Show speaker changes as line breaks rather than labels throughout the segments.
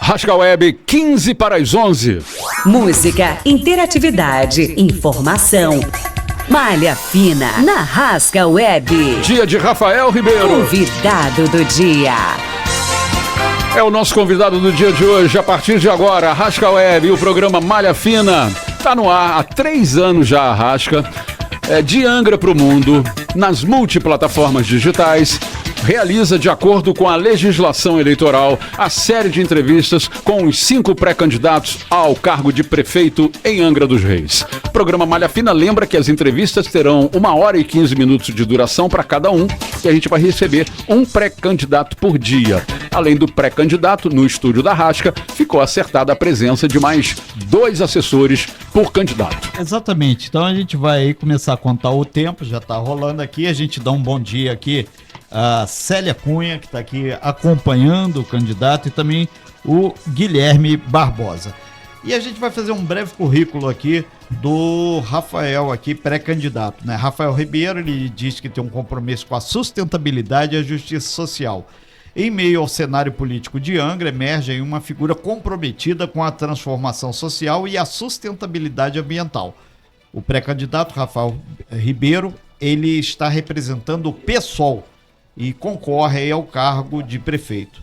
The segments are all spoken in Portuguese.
Rasca Web, 15 para as 11.
Música, interatividade, informação. Malha Fina, na Rasca Web.
Dia de Rafael Ribeiro.
Convidado do dia.
É o nosso convidado do dia de hoje. A partir de agora, a Rasca Web e o programa Malha Fina está no ar há 3 anos já. A Rasca de Angra para o mundo, nas multiplataformas digitais, realiza, de acordo com a legislação eleitoral, a série de entrevistas com os 5 pré-candidatos ao cargo de prefeito em Angra dos Reis. O programa Malha Fina lembra que as entrevistas terão 1h e 15 minutos de duração para cada um e a gente vai receber um pré-candidato por dia. Além do pré-candidato, no estúdio da Rasca, ficou acertada a presença de mais 2 assessores por candidato.
Exatamente. Então a gente vai começar a contar o tempo, já está rolando aqui, a gente dá um bom dia aqui a Célia Cunha, que está aqui acompanhando o candidato, e também o Guilherme Barbosa. E a gente vai fazer um breve currículo aqui do Rafael, aqui pré-candidato, né? Rafael Ribeiro, ele diz que tem um compromisso com a sustentabilidade e a justiça social. Em meio ao cenário político de Angra, emerge uma figura comprometida com a transformação social e a sustentabilidade ambiental. O pré-candidato Rafael Ribeiro, ele está representando o PSOL, e concorre ao cargo de prefeito.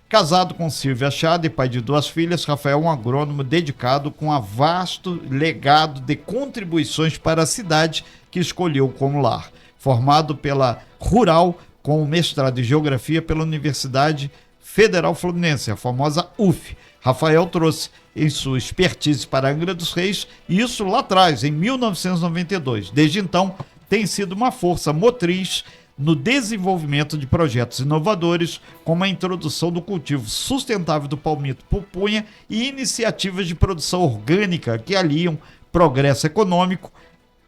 Casado com Silvia Chada e pai de 2 filhas, Rafael é um agrônomo dedicado com um vasto legado de contribuições para a cidade que escolheu como lar. Formado pela Rural, com mestrado em Geografia pela Universidade Federal Fluminense, a famosa UF. Rafael trouxe em sua expertise para Angra dos Reis, isso lá atrás, em 1992. Desde então, tem sido uma força motriz no desenvolvimento de projetos inovadores, como a introdução do cultivo sustentável do palmito pupunha e iniciativas de produção orgânica que aliam progresso econômico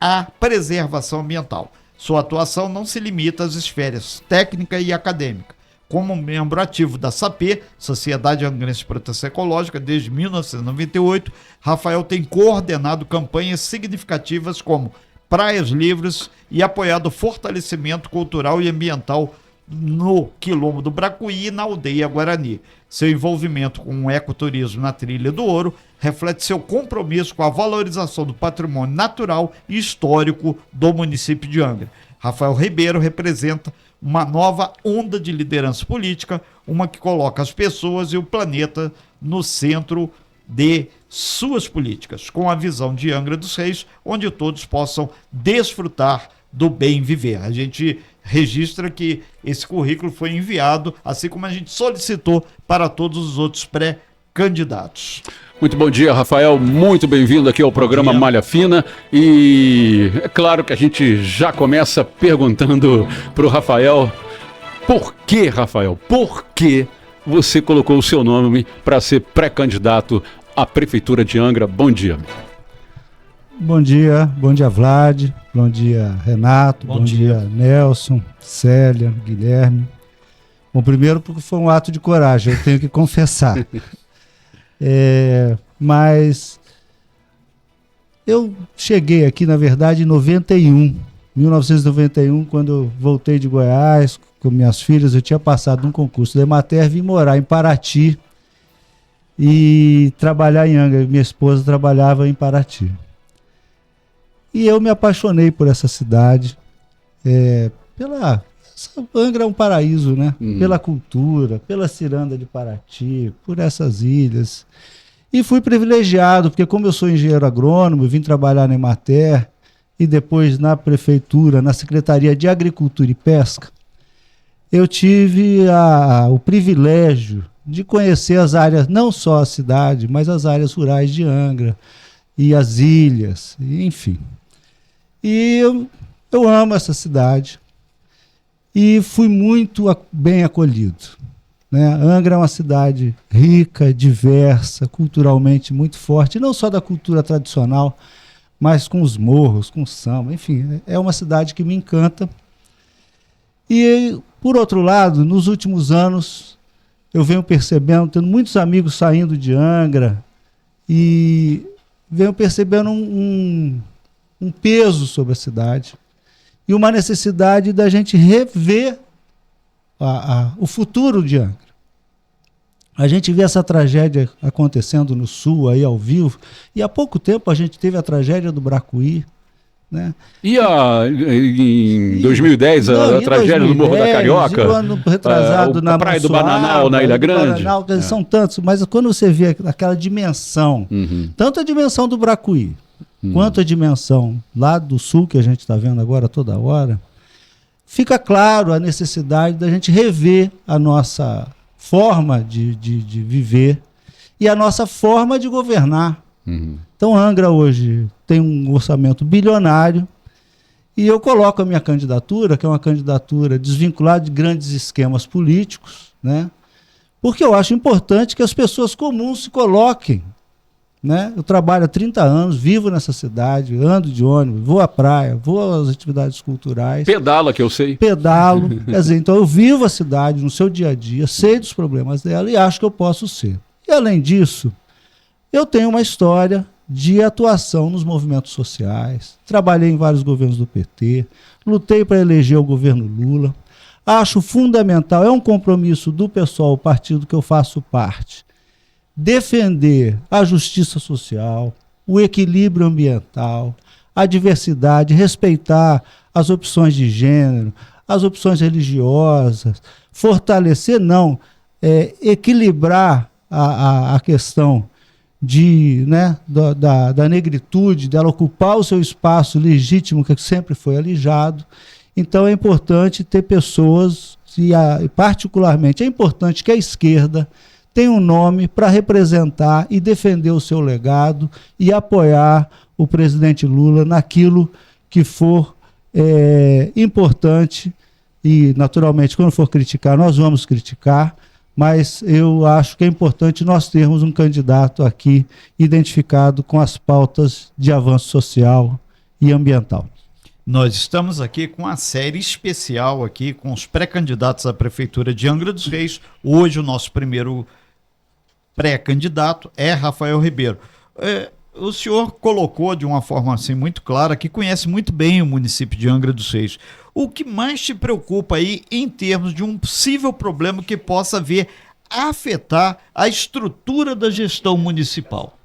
à preservação ambiental. Sua atuação não se limita às esferas técnica e acadêmica. Como membro ativo da SAPE, Sociedade Angrense de Proteção Ecológica, desde 1998, Rafael tem coordenado campanhas significativas como Praias Livres e apoiado o fortalecimento cultural e ambiental no Quilombo do Bracuí e na Aldeia Guarani. Seu envolvimento com o ecoturismo na Trilha do Ouro reflete seu compromisso com a valorização do patrimônio natural e histórico do município de Angra. Rafael Ribeiro representa uma nova onda de liderança política, uma que coloca as pessoas e o planeta no centro de suas políticas, com a visão de Angra dos Reis, onde todos possam desfrutar do bem viver. A gente registra que esse currículo foi enviado, assim como a gente solicitou para todos os outros pré-candidatos.
Muito bom dia, Rafael. Muito bem-vindo aqui ao programa Malha Fina. E é claro que a gente já começa perguntando para o Rafael, por que você colocou o seu nome para ser pré-candidato à Prefeitura de Angra? Bom dia.
Bom dia Vlad, bom dia Renato, bom dia Nelson, Célia, Guilherme. Bom, primeiro porque foi um ato de coragem, eu tenho que confessar. Mas eu cheguei aqui, na verdade, em 1991, quando eu voltei de Goiás com minhas filhas. Eu tinha passado num concurso da Emater, vim morar em Paraty e trabalhar em Angra. Minha esposa trabalhava em Paraty. E eu me apaixonei por essa cidade, Angra é um paraíso, né? Pela cultura, pela ciranda de Paraty, por essas ilhas. E fui privilegiado, porque como eu sou engenheiro agrônomo, vim trabalhar na Emater e depois na prefeitura, na Secretaria de Agricultura e Pesca, eu tive o privilégio de conhecer as áreas, não só a cidade, mas as áreas rurais de Angra e as ilhas, enfim. E eu amo essa cidade e fui muito bem acolhido, né? Angra é uma cidade rica, diversa, culturalmente muito forte, não só da cultura tradicional, mas com os morros, com o samba, enfim, é uma cidade que me encanta. E, por outro lado, nos últimos anos, eu venho percebendo, tendo muitos amigos saindo de Angra, e venho percebendo um peso sobre a cidade e uma necessidade da gente rever o futuro de Angra. A gente vê essa tragédia acontecendo no Sul, aí ao vivo, e há pouco tempo a gente teve a tragédia do Bracuí, né?
E em 2010, a tragédia do Morro da Carioca?
E o ano retrasado
a Praia do Bananal, na Ilha Grande?
Bananal, são tantos, mas quando você vê aquela dimensão, tanto a dimensão do Bracuí, quanto a dimensão lá do Sul, que a gente está vendo agora toda hora, fica claro a necessidade da gente rever a nossa forma de viver e a nossa forma de governar. Então, Angra hoje tem um orçamento bilionário e eu coloco a minha candidatura, que é uma candidatura desvinculada de grandes esquemas políticos, né? Porque eu acho importante que as pessoas comuns se coloquem, né? Eu trabalho há 30 anos, vivo nessa cidade, ando de ônibus, vou à praia, vou às atividades culturais.
Pedala, que eu sei.
Pedalo. Quer dizer, então eu vivo a cidade no seu dia a dia, sei dos problemas dela e acho que eu posso ser. E além disso, eu tenho uma história de atuação nos movimentos sociais, trabalhei em vários governos do PT, lutei para eleger o governo Lula. Acho fundamental, é um compromisso do pessoal, o partido que eu faço parte, defender a justiça social, o equilíbrio ambiental, a diversidade, respeitar as opções de gênero, as opções religiosas, fortalecer, equilibrar a questão da negritude, dela ocupar o seu espaço legítimo que sempre foi alijado. Então é importante ter pessoas, e particularmente é importante que a esquerda tenha um nome para representar e defender o seu legado e apoiar o presidente Lula naquilo que for importante. E, naturalmente, quando for criticar, nós vamos criticar, mas eu acho que é importante nós termos um candidato aqui identificado com as pautas de avanço social e ambiental.
Nós estamos aqui com uma série especial aqui com os pré-candidatos à Prefeitura de Angra dos Reis. Hoje o nosso primeiro pré-candidato é Rafael Ribeiro. O senhor colocou de uma forma assim muito clara que conhece muito bem o município de Angra dos Reis. O que mais te preocupa aí em termos de um possível problema que possa vir a afetar a estrutura da gestão municipal?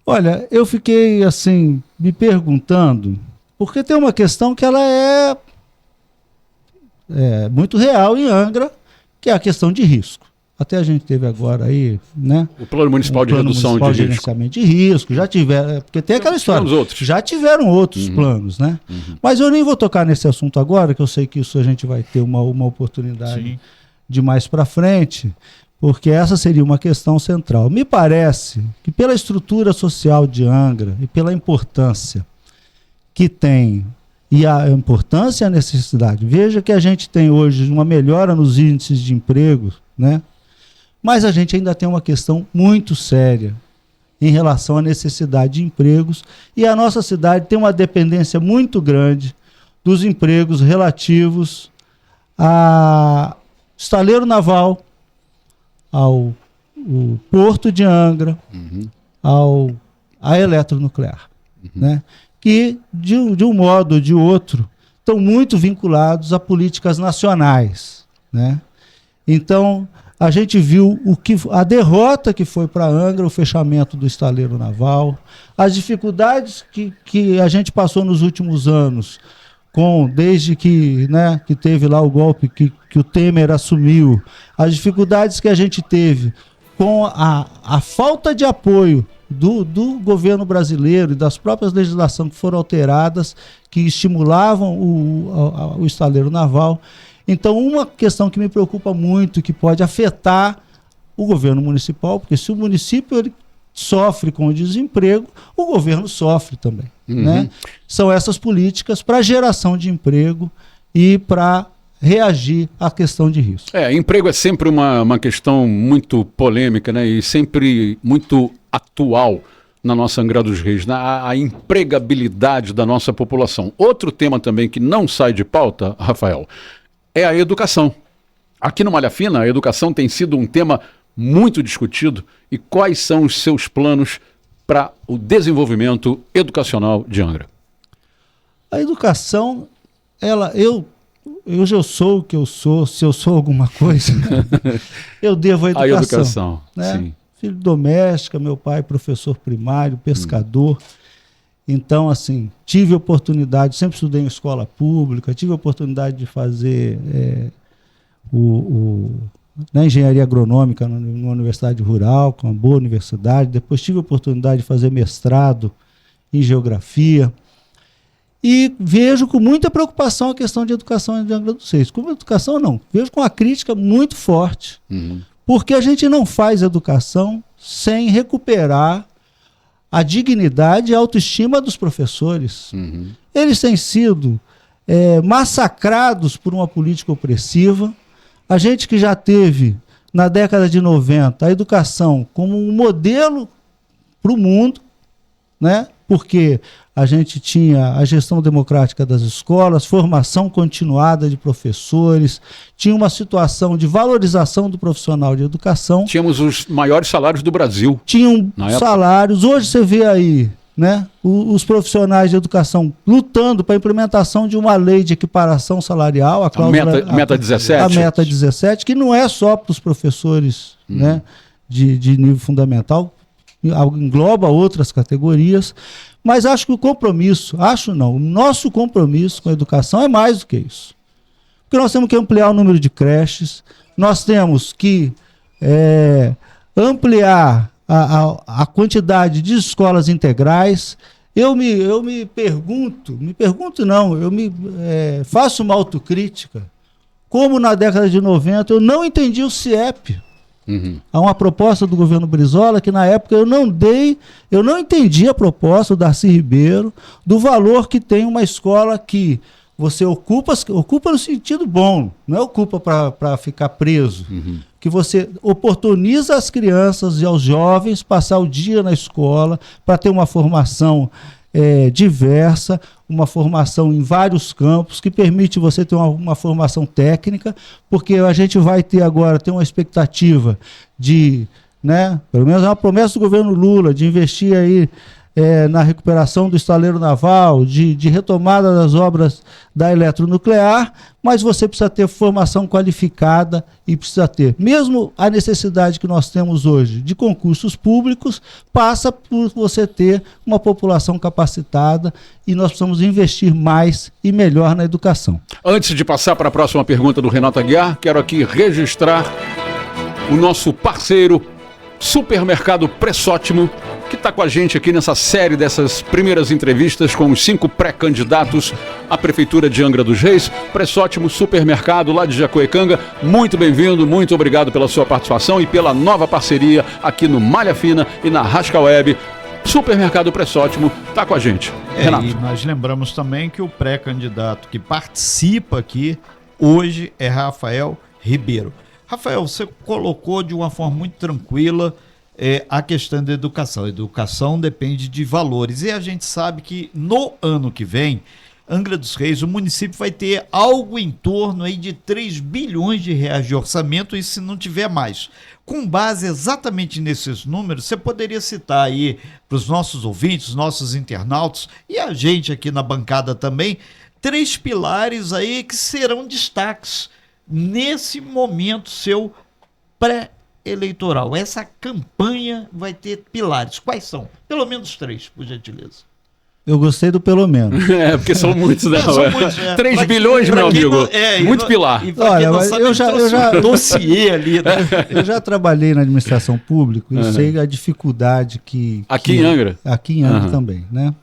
Olha, eu fiquei assim me perguntando, porque tem uma questão que ela é muito real em Angra, que é a questão de risco. Até a gente teve agora aí, né?
O Plano Municipal de Redução de Risco.
De risco. Já tiveram, porque tem aquela história. Já tiveram outros planos, né? Mas eu nem vou tocar nesse assunto agora, que eu sei que isso a gente vai ter uma oportunidade de mais para frente, porque essa seria uma questão central. Me parece que pela estrutura social de Angra e pela importância que tem, e a importância e a necessidade, veja que a gente tem hoje uma melhora nos índices de emprego, né? Mas a gente ainda tem uma questão muito séria em relação à necessidade de empregos, e a nossa cidade tem uma dependência muito grande dos empregos relativos a estaleiro naval, ao Porto de Angra, à eletronuclear, né? Que de um modo ou de outro estão muito vinculados a políticas nacionais, né? Então a gente viu a derrota que foi para Angra, o fechamento do estaleiro naval, as dificuldades que a gente passou nos últimos anos, desde que teve lá o golpe que o Temer assumiu, as dificuldades que a gente teve com a falta de apoio do governo brasileiro e das próprias legislações que foram alteradas, que estimulavam o estaleiro naval. Então, uma questão que me preocupa muito, que pode afetar o governo municipal, porque se o município ele sofre com o desemprego, o governo sofre também, né? São essas políticas para geração de emprego e para reagir à questão de risco.
Emprego é sempre uma questão muito polêmica, né? E sempre muito atual na nossa Angra dos Reis, a empregabilidade da nossa população. Outro tema também que não sai de pauta, Rafael, é a educação. Aqui no Malha Fina, a educação tem sido um tema muito discutido. E quais são os seus planos para o desenvolvimento educacional de Angra?
A educação, eu hoje eu sou o que eu sou, se eu sou alguma coisa, eu devo à educação.
A educação,
né?
sim.
Filho doméstica, meu pai professor primário, pescador. Então, assim, tive oportunidade, sempre estudei em escola pública, tive oportunidade de fazer na engenharia agronômica numa universidade rural, com uma boa universidade. Depois tive a oportunidade de fazer mestrado em geografia. E vejo com muita preocupação a questão de educação em Angra dos Reis. Como educação, não. Vejo com uma crítica muito forte. Porque a gente não faz educação sem recuperar a dignidade e a autoestima dos professores. Eles têm sido massacrados por uma política opressiva. A gente que já teve, na década de 90, a educação como um modelo para o mundo, né? Porque a gente tinha a gestão democrática das escolas, formação continuada de professores, tinha uma situação de valorização do profissional de educação.
Tínhamos os maiores salários do Brasil.
Tinham salários. Hoje você vê aí, né, os profissionais de educação lutando para a implementação de uma lei de equiparação salarial, a cláusula,
meta 17.
A meta 17, que não é só para os professores, né, de nível fundamental, engloba outras categorias, mas acho que o nosso compromisso com a educação é mais do que isso. Porque nós temos que ampliar o número de creches, nós temos que ampliar a quantidade de escolas integrais. Eu faço uma autocrítica, como na década de 90 eu não entendi o CIEP. Há uma proposta do governo Brizola que na época eu não entendi a proposta do Darcy Ribeiro, do valor que tem uma escola que você ocupa no sentido bom, não é ocupa para ficar preso, que você oportuniza as crianças e aos jovens passar o dia na escola para ter uma formação diversa, uma formação em vários campos, que permite você ter uma formação técnica, porque a gente vai ter agora, uma expectativa de, né, pelo menos é uma promessa do governo Lula, de investir aí na recuperação do estaleiro naval, de retomada das obras da eletronuclear, mas você precisa ter formação qualificada e precisa ter. Mesmo a necessidade que nós temos hoje de concursos públicos, passa por você ter uma população capacitada e nós precisamos investir mais e melhor na educação.
Antes de passar para a próxima pergunta do Renato Aguiar, quero aqui registrar o nosso parceiro Supermercado Pressótimo, que está com a gente aqui nessa série dessas primeiras entrevistas com os 5 pré-candidatos à Prefeitura de Angra dos Reis. Pressótimo Supermercado, lá de Jacuecanga. Muito bem-vindo, muito obrigado pela sua participação e pela nova parceria aqui no Malha Fina e na Rasca Web. Supermercado Pressótimo está com a gente. Renato.
E nós lembramos também que o pré-candidato que participa aqui hoje é Rafael Ribeiro. Rafael, você colocou de uma forma muito tranquila a questão da educação. A educação depende de valores. E a gente sabe que no ano que vem, Angra dos Reis, o município vai ter algo em torno aí de 3 bilhões de reais de orçamento, e se não tiver mais. Com base exatamente nesses números, você poderia citar aí para os nossos ouvintes, nossos internautas e a gente aqui na bancada também, 3 pilares aí que serão destaques nesse momento seu pré-eleitoral. Essa campanha vai ter pilares. Quais são? Pelo menos 3, por gentileza.
Eu gostei do pelo menos.
Porque são muitos, né?
São muitos,
3 bilhões, meu amigo. Muito pilar.
Olha, eu já
dossiê ali, né?
Eu já trabalhei na administração pública e sei a dificuldade que...
Aqui em Angra?
Aqui em Angra também, né?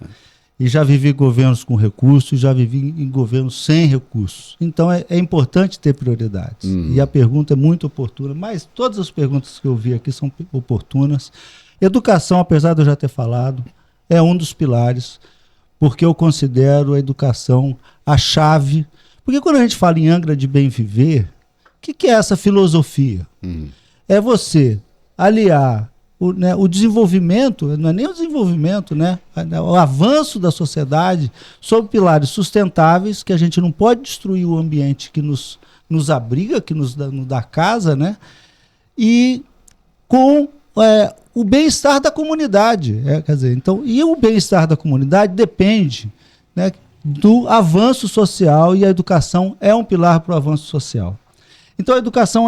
E já vivi governos com recursos, já vivi em governos sem recursos. Então é importante ter prioridades. E a pergunta é muito oportuna, mas todas as perguntas que eu vi aqui são oportunas. Educação, apesar de eu já ter falado, é um dos pilares, porque eu considero a educação a chave. Porque quando a gente fala em Angra de bem viver, o que é essa filosofia? É você aliar o desenvolvimento, não é nem o desenvolvimento, né? O avanço da sociedade sob pilares sustentáveis, que a gente não pode destruir o ambiente que nos abriga, que nos dá casa, né? E com o bem-estar da comunidade. Quer dizer, então, e o bem-estar da comunidade depende, né, do avanço social, e a educação é um pilar para o avanço social. Então a educação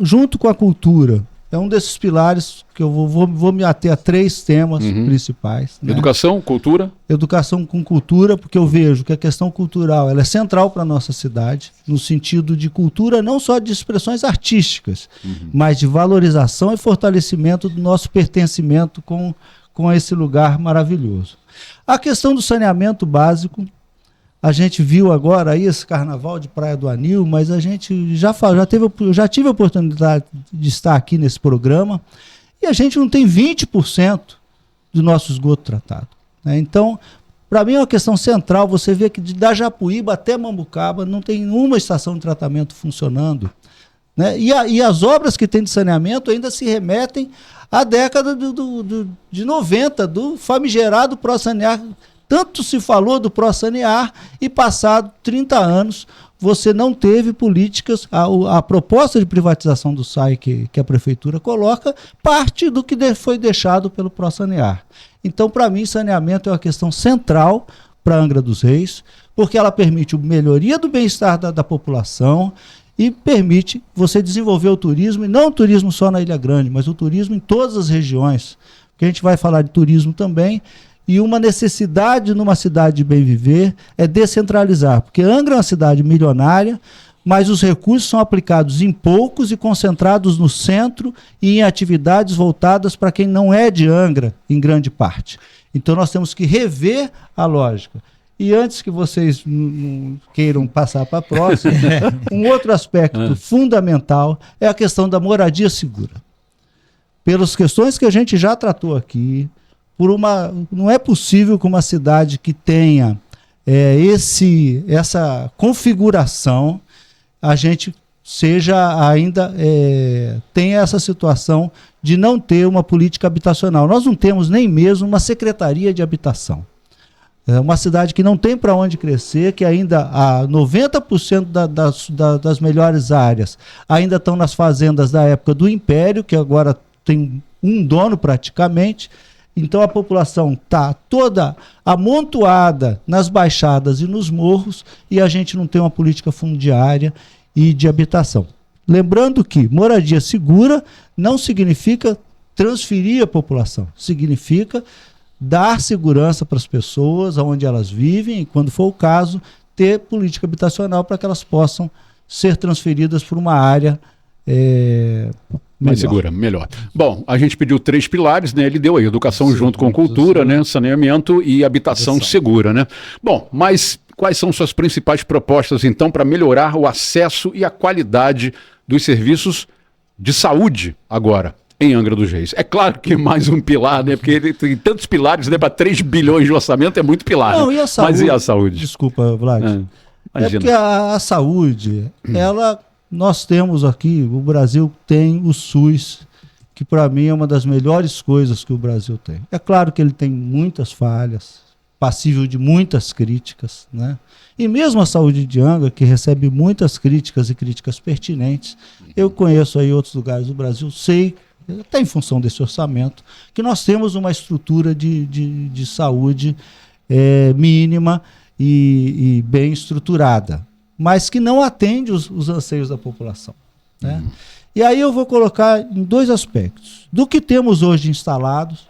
junto com a cultura, é um desses pilares que eu vou me ater a 3 temas principais. Né?
Educação, cultura?
Educação com cultura, porque eu vejo que a questão cultural ela é central para a nossa cidade, no sentido de cultura não só de expressões artísticas, mas de valorização e fortalecimento do nosso pertencimento com esse lugar maravilhoso. A questão do saneamento básico, a gente viu agora aí esse carnaval de Praia do Anil, mas a gente já tive a oportunidade de estar aqui nesse programa e a gente não tem 20% do nosso esgoto tratado. Né? Então, para mim é uma questão central, você vê que da Japuíba até Mambucaba não tem uma estação de tratamento funcionando. Né? E as obras que tem de saneamento ainda se remetem à década de 90, do famigerado ProSanear. Tanto se falou do ProSanear e passado 30 anos você não teve políticas, a proposta de privatização do SAI que a prefeitura coloca, parte do que foi deixado pelo ProSanear. Então, para mim, saneamento é uma questão central para Angra dos Reis, porque ela permite a melhoria do bem-estar da população e permite você desenvolver o turismo, e não o turismo só na Ilha Grande, mas o turismo em todas as regiões, porque a gente vai falar de turismo também. E uma necessidade numa cidade de bem viver é descentralizar, porque Angra é uma cidade milionária, mas os recursos são aplicados em poucos e concentrados no centro e em atividades voltadas para quem não é de Angra, em grande parte. Então nós temos que rever a lógica. E antes que vocês não queiram passar para a próxima, um outro aspecto fundamental é a questão da moradia segura. Pelas questões que a gente já tratou aqui, não é possível que uma cidade que tenha essa configuração, a gente tenha essa situação de não ter uma política habitacional. Nós não temos nem mesmo uma secretaria de habitação. É uma cidade que não tem para onde crescer, que ainda 90% das melhores áreas ainda estão nas fazendas da época do Império, que agora tem um dono praticamente. Então a população está toda amontoada nas baixadas e nos morros e a gente não tem uma política fundiária e de habitação. Lembrando que moradia segura não significa transferir a população, significa dar segurança para as pessoas onde elas vivem e, quando for o caso, ter política habitacional para que elas possam ser transferidas para uma área
mais segura, melhor. Bom, a gente pediu 3 pilares, né? Ele deu aí, educação junto com cultura, né? Saneamento e habitação segura, né? Bom, mas quais são suas principais propostas, então, para melhorar o acesso e a qualidade dos serviços de saúde agora em Angra dos Reis? É claro que mais um pilar, né? Porque ele tem tantos pilares, né? Para 3 bilhões de orçamento é muito pilar.
Não,
né?
e a saúde?
Mas e a saúde?
Desculpa, Vlad. É porque a saúde, nós temos aqui, o Brasil tem o SUS, que para mim é uma das melhores coisas que o Brasil tem. É claro que ele tem muitas falhas, passível de muitas críticas, né? E mesmo a saúde de Angra, que recebe muitas críticas e críticas pertinentes, eu conheço aí outros lugares do Brasil, sei, até em função desse orçamento, que nós temos uma estrutura de saúde mínima e bem estruturada, mas que não atende os anseios da população. Né? E aí eu vou colocar em 2 aspectos. Do que temos hoje instalados,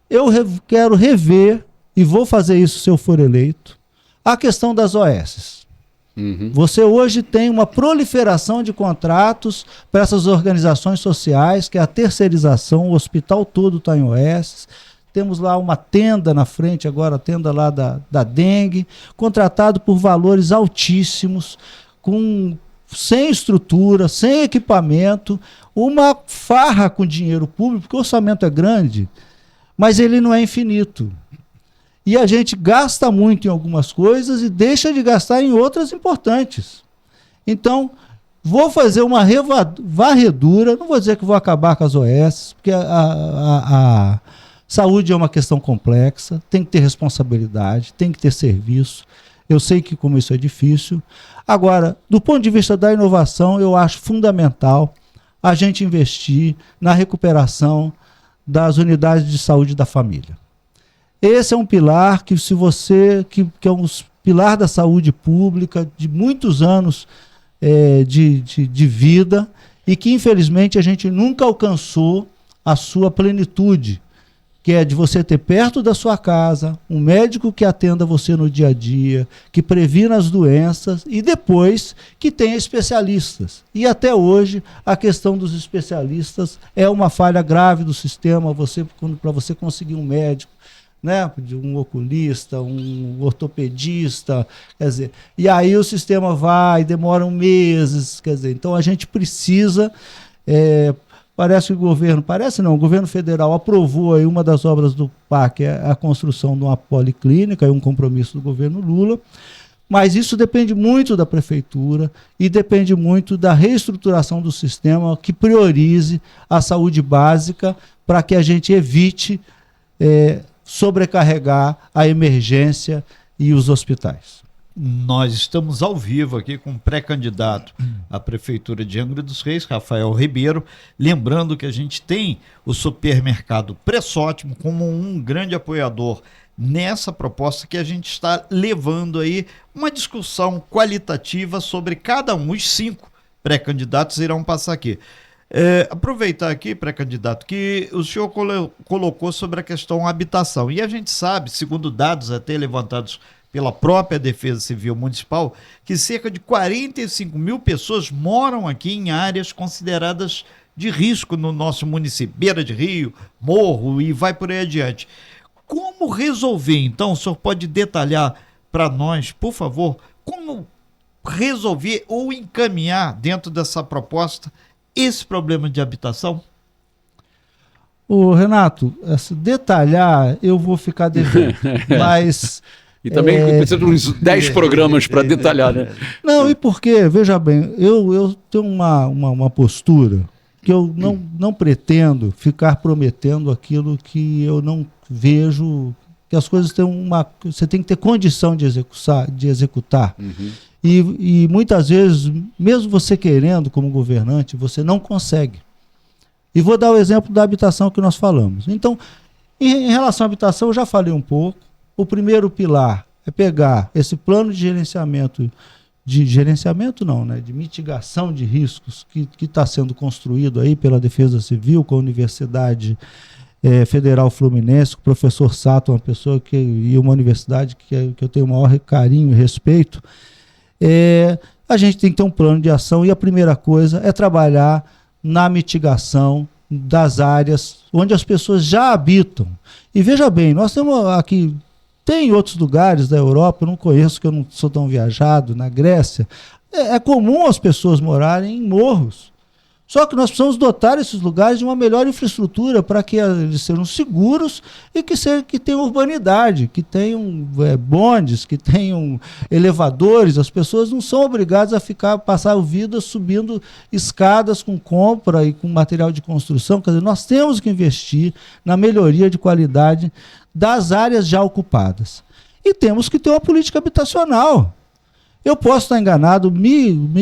eu quero rever, e vou fazer isso se eu for eleito, a questão das OS. Você hoje tem uma proliferação de contratos para essas organizações sociais, que é a terceirização, o hospital todo está em OS. Temos lá uma tenda na frente, agora a tenda lá da dengue, contratado por valores altíssimos, sem estrutura, sem equipamento, uma farra com dinheiro público, porque o orçamento é grande, mas ele não é infinito. E a gente gasta muito em algumas coisas e deixa de gastar em outras importantes. Então, vou fazer uma varredura, não vou dizer que vou acabar com as OS, porque a saúde é uma questão complexa, tem que ter responsabilidade, tem que ter serviço. Eu sei que como isso é difícil. Agora, do ponto de vista da inovação, eu acho fundamental a gente investir na recuperação das unidades de saúde da família. Esse é um pilar que se você, que é um pilar da saúde pública de muitos anos de vida e que infelizmente a gente nunca alcançou a sua plenitude, que é de você ter perto da sua casa um médico que atenda você no dia a dia, que previna as doenças e depois que tenha especialistas. E até hoje a questão dos especialistas é uma falha grave do sistema, para você conseguir um médico, né, um oculista, um ortopedista, quer dizer, e aí o sistema vai, demora meses, quer dizer, então a gente precisa, parece que o governo federal aprovou aí uma das obras do PAC, a construção de uma policlínica, um compromisso do governo Lula, mas isso depende muito da prefeitura e depende muito da reestruturação do sistema que priorize a saúde básica para que a gente evite sobrecarregar a emergência e os hospitais.
Nós estamos ao vivo aqui com um pré-candidato à Prefeitura de Angra dos Reis, Rafael Ribeiro. Lembrando que a gente tem o supermercado Pressótimo como um grande apoiador nessa proposta que a gente está levando aí uma discussão qualitativa sobre cada um. Os 5 pré-candidatos irão passar aqui. Aproveitar aqui, pré-candidato, que o senhor colocou sobre a questão habitação. E a gente sabe, segundo dados até levantados pela própria Defesa Civil Municipal, que cerca de 45 mil pessoas moram aqui em áreas consideradas de risco no nosso município, beira de rio, morro e vai por aí adiante. Como resolver, então, o senhor pode detalhar para nós, por favor, como resolver ou encaminhar dentro dessa proposta esse problema de habitação?
Ô, Renato, detalhar eu vou ficar devendo, mas...
E também precisa de uns 10 programas para detalhar, né?
Não, e por quê? Veja bem, eu tenho uma postura que eu não pretendo ficar prometendo aquilo que eu não vejo, que as coisas têm você tem que ter condição de executar.
Uhum.
E muitas vezes, mesmo você querendo como governante, você não consegue. E vou dar o exemplo da habitação que nós falamos. Então, em relação à habitação, eu já falei um pouco. O primeiro pilar é pegar esse plano de de mitigação de riscos que está sendo construído aí pela Defesa Civil, com a Universidade Federal Fluminense, com o professor Sato, uma pessoa e uma universidade que eu tenho o maior carinho e respeito. A gente tem que ter um plano de ação e a primeira coisa é trabalhar na mitigação das áreas onde as pessoas já habitam. E veja bem, nós temos aqui, tem outros lugares da Europa, eu não conheço, que eu não sou tão viajado, na Grécia, é comum as pessoas morarem em morros. Só que nós precisamos dotar esses lugares de uma melhor infraestrutura para que eles sejam seguros e que tenham urbanidade, que tenham bondes, que tenham elevadores. As pessoas não são obrigadas a passar a vida subindo escadas com compra e com material de construção. Quer dizer, nós temos que investir na melhoria de qualidade das áreas já ocupadas. E temos que ter uma política habitacional. Eu posso estar enganado,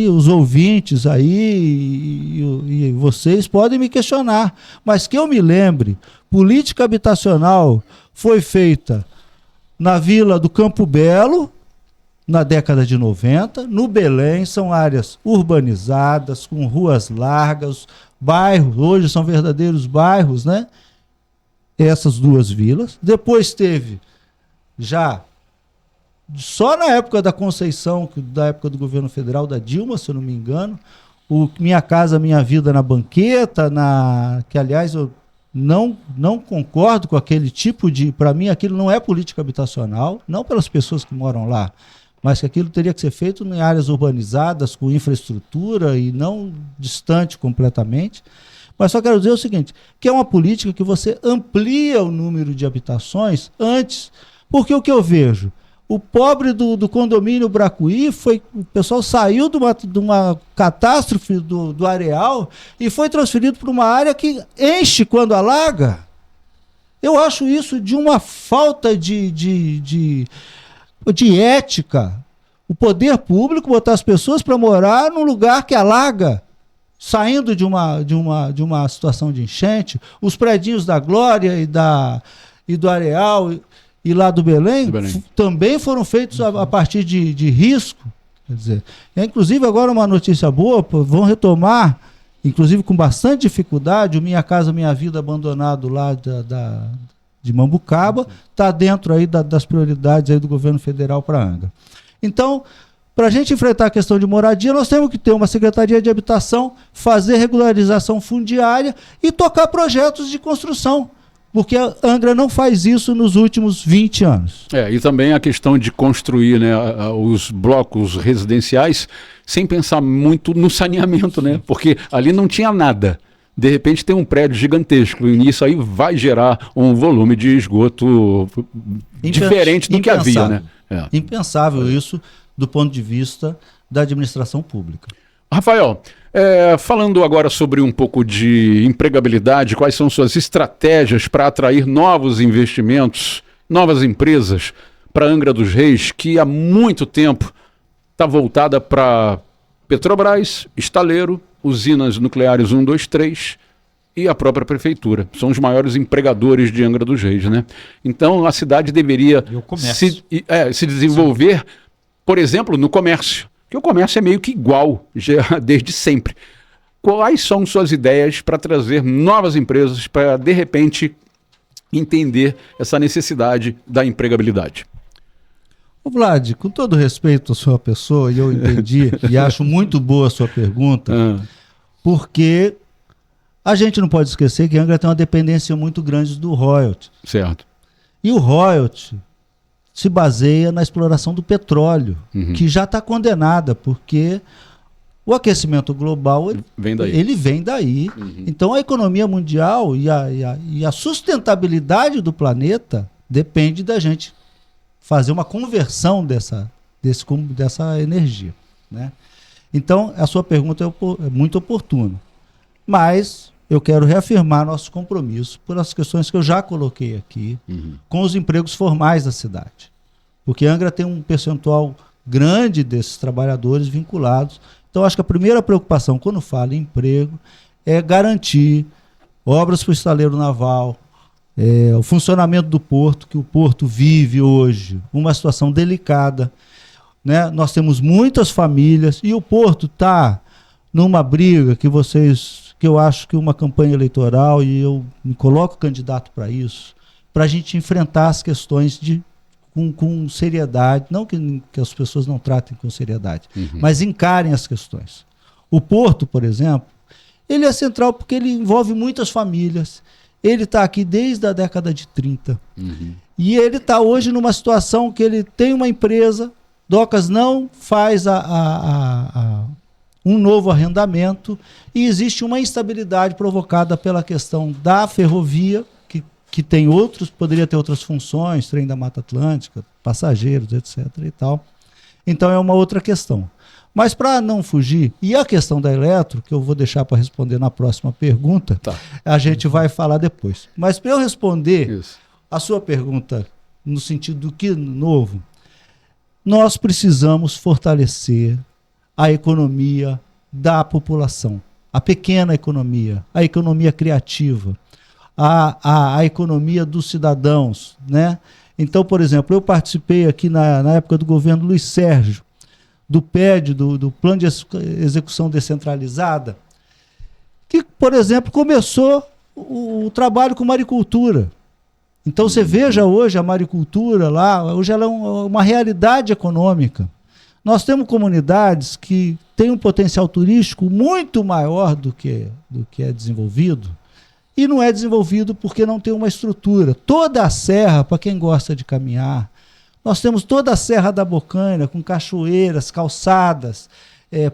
os ouvintes aí e vocês podem me questionar, mas que eu me lembre, política habitacional foi feita na Vila do Campo Belo, na década de 90, no Belém, são áreas urbanizadas, com ruas largas, bairros, hoje são verdadeiros bairros, né? Essas 2 vilas. Depois teve já... Só na época da Conceição, da época do governo federal, da Dilma, se eu não me engano, o Minha Casa Minha Vida na Banqueta, que aliás eu não concordo com aquele tipo para mim aquilo não é política habitacional, não pelas pessoas que moram lá, mas que aquilo teria que ser feito em áreas urbanizadas, com infraestrutura e não distante completamente. Mas só quero dizer o seguinte, que é uma política que você amplia o número de habitações antes, porque o que eu vejo... O pobre do condomínio Bracuí, o pessoal saiu de uma catástrofe do areal e foi transferido para uma área que enche quando alaga. Eu acho isso de uma falta de ética. O poder público botar as pessoas para morar num lugar que alaga, saindo de uma situação de enchente. Os predinhos da Glória e do Areal... e lá do Belém,
Belém.
também foram feitos a partir de risco. Quer dizer, inclusive agora uma notícia boa, vão retomar, inclusive com bastante dificuldade, o Minha Casa Minha Vida abandonado lá de Mambucaba, está dentro aí das prioridades aí do governo federal para Angra. Então, para a gente enfrentar a questão de moradia, nós temos que ter uma Secretaria de Habitação, fazer regularização fundiária e tocar projetos de construção, porque a Angra não faz isso nos últimos 20 anos.
E também a questão de construir, né, os blocos residenciais sem pensar muito no saneamento, né? Porque ali não tinha nada. De repente tem um prédio gigantesco e isso aí vai gerar um volume de esgoto diferente do que havia, né?
Impensável isso do ponto de vista da administração pública.
Rafael, falando agora sobre um pouco de empregabilidade, quais são suas estratégias para atrair novos investimentos, novas empresas para Angra dos Reis, que há muito tempo está voltada para Petrobras, estaleiro, usinas nucleares 1, 2, 3 e a própria prefeitura. São os maiores empregadores de Angra dos Reis, né? Então a cidade deveria se desenvolver, por exemplo, no comércio. Porque o comércio é meio que igual, já, desde sempre. Quais são suas ideias para trazer novas empresas para, de repente, entender essa necessidade da empregabilidade?
Ô Vlad, com todo respeito à sua pessoa, e eu entendi e acho muito boa a sua pergunta, porque a gente não pode esquecer que Angra tem uma dependência muito grande do royalty.
Certo.
E o royalty se baseia na exploração do petróleo, que já está condenada, porque o aquecimento global ele vem daí. Então a economia mundial e a sustentabilidade do planeta depende da gente fazer uma conversão dessa energia, né? Então a sua pergunta é muito oportuna, mas eu quero reafirmar nosso compromisso por as questões que eu já coloquei aqui, com os empregos formais da cidade. Porque Angra tem um percentual grande desses trabalhadores vinculados. Então, acho que a primeira preocupação, quando fala em emprego, é garantir obras para o estaleiro naval, o funcionamento do porto, que o porto vive hoje uma situação delicada, né? Nós temos muitas famílias e o porto está numa briga que eu acho que uma campanha eleitoral, e eu me coloco candidato para isso, para a gente enfrentar as questões com seriedade, não que as pessoas não tratem com seriedade, mas encarem as questões. O porto, por exemplo, ele é central porque ele envolve muitas famílias, ele está aqui desde a década de 30, e ele está hoje numa situação que ele tem uma empresa, Docas não faz um novo arrendamento, e existe uma instabilidade provocada pela questão da ferrovia, que tem poderia ter outras funções, trem da Mata Atlântica, passageiros, etc. e tal. Então é uma outra questão. Mas para não fugir, e a questão da Eletro, que eu vou deixar para responder na próxima pergunta, a gente vai falar depois. Mas para eu responder a sua pergunta no sentido do que novo, nós precisamos fortalecer a economia da população, a pequena economia, a economia criativa, a economia dos cidadãos, né? Então, por exemplo, eu participei aqui na época do governo Luiz Sérgio, do PED, do Plano de Execução Descentralizada, que, por exemplo, começou o trabalho com maricultura. Então, você veja hoje a maricultura lá, hoje ela é uma realidade econômica. Nós temos comunidades que têm um potencial turístico muito maior do que é desenvolvido, e não é desenvolvido porque não tem uma estrutura. Toda a serra, para quem gosta de caminhar, nós temos toda a Serra da Bocaina, com cachoeiras, calçadas,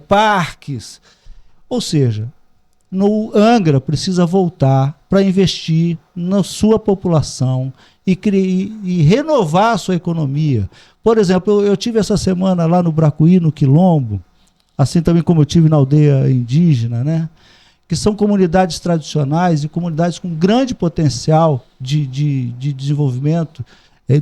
parques. Ou seja, no Angra precisa voltar para investir na sua população e renovar a sua economia. Por exemplo, eu tive essa semana lá no Bracuí, no Quilombo, assim também como eu tive na aldeia indígena, né? Que são comunidades tradicionais e comunidades com grande potencial de desenvolvimento,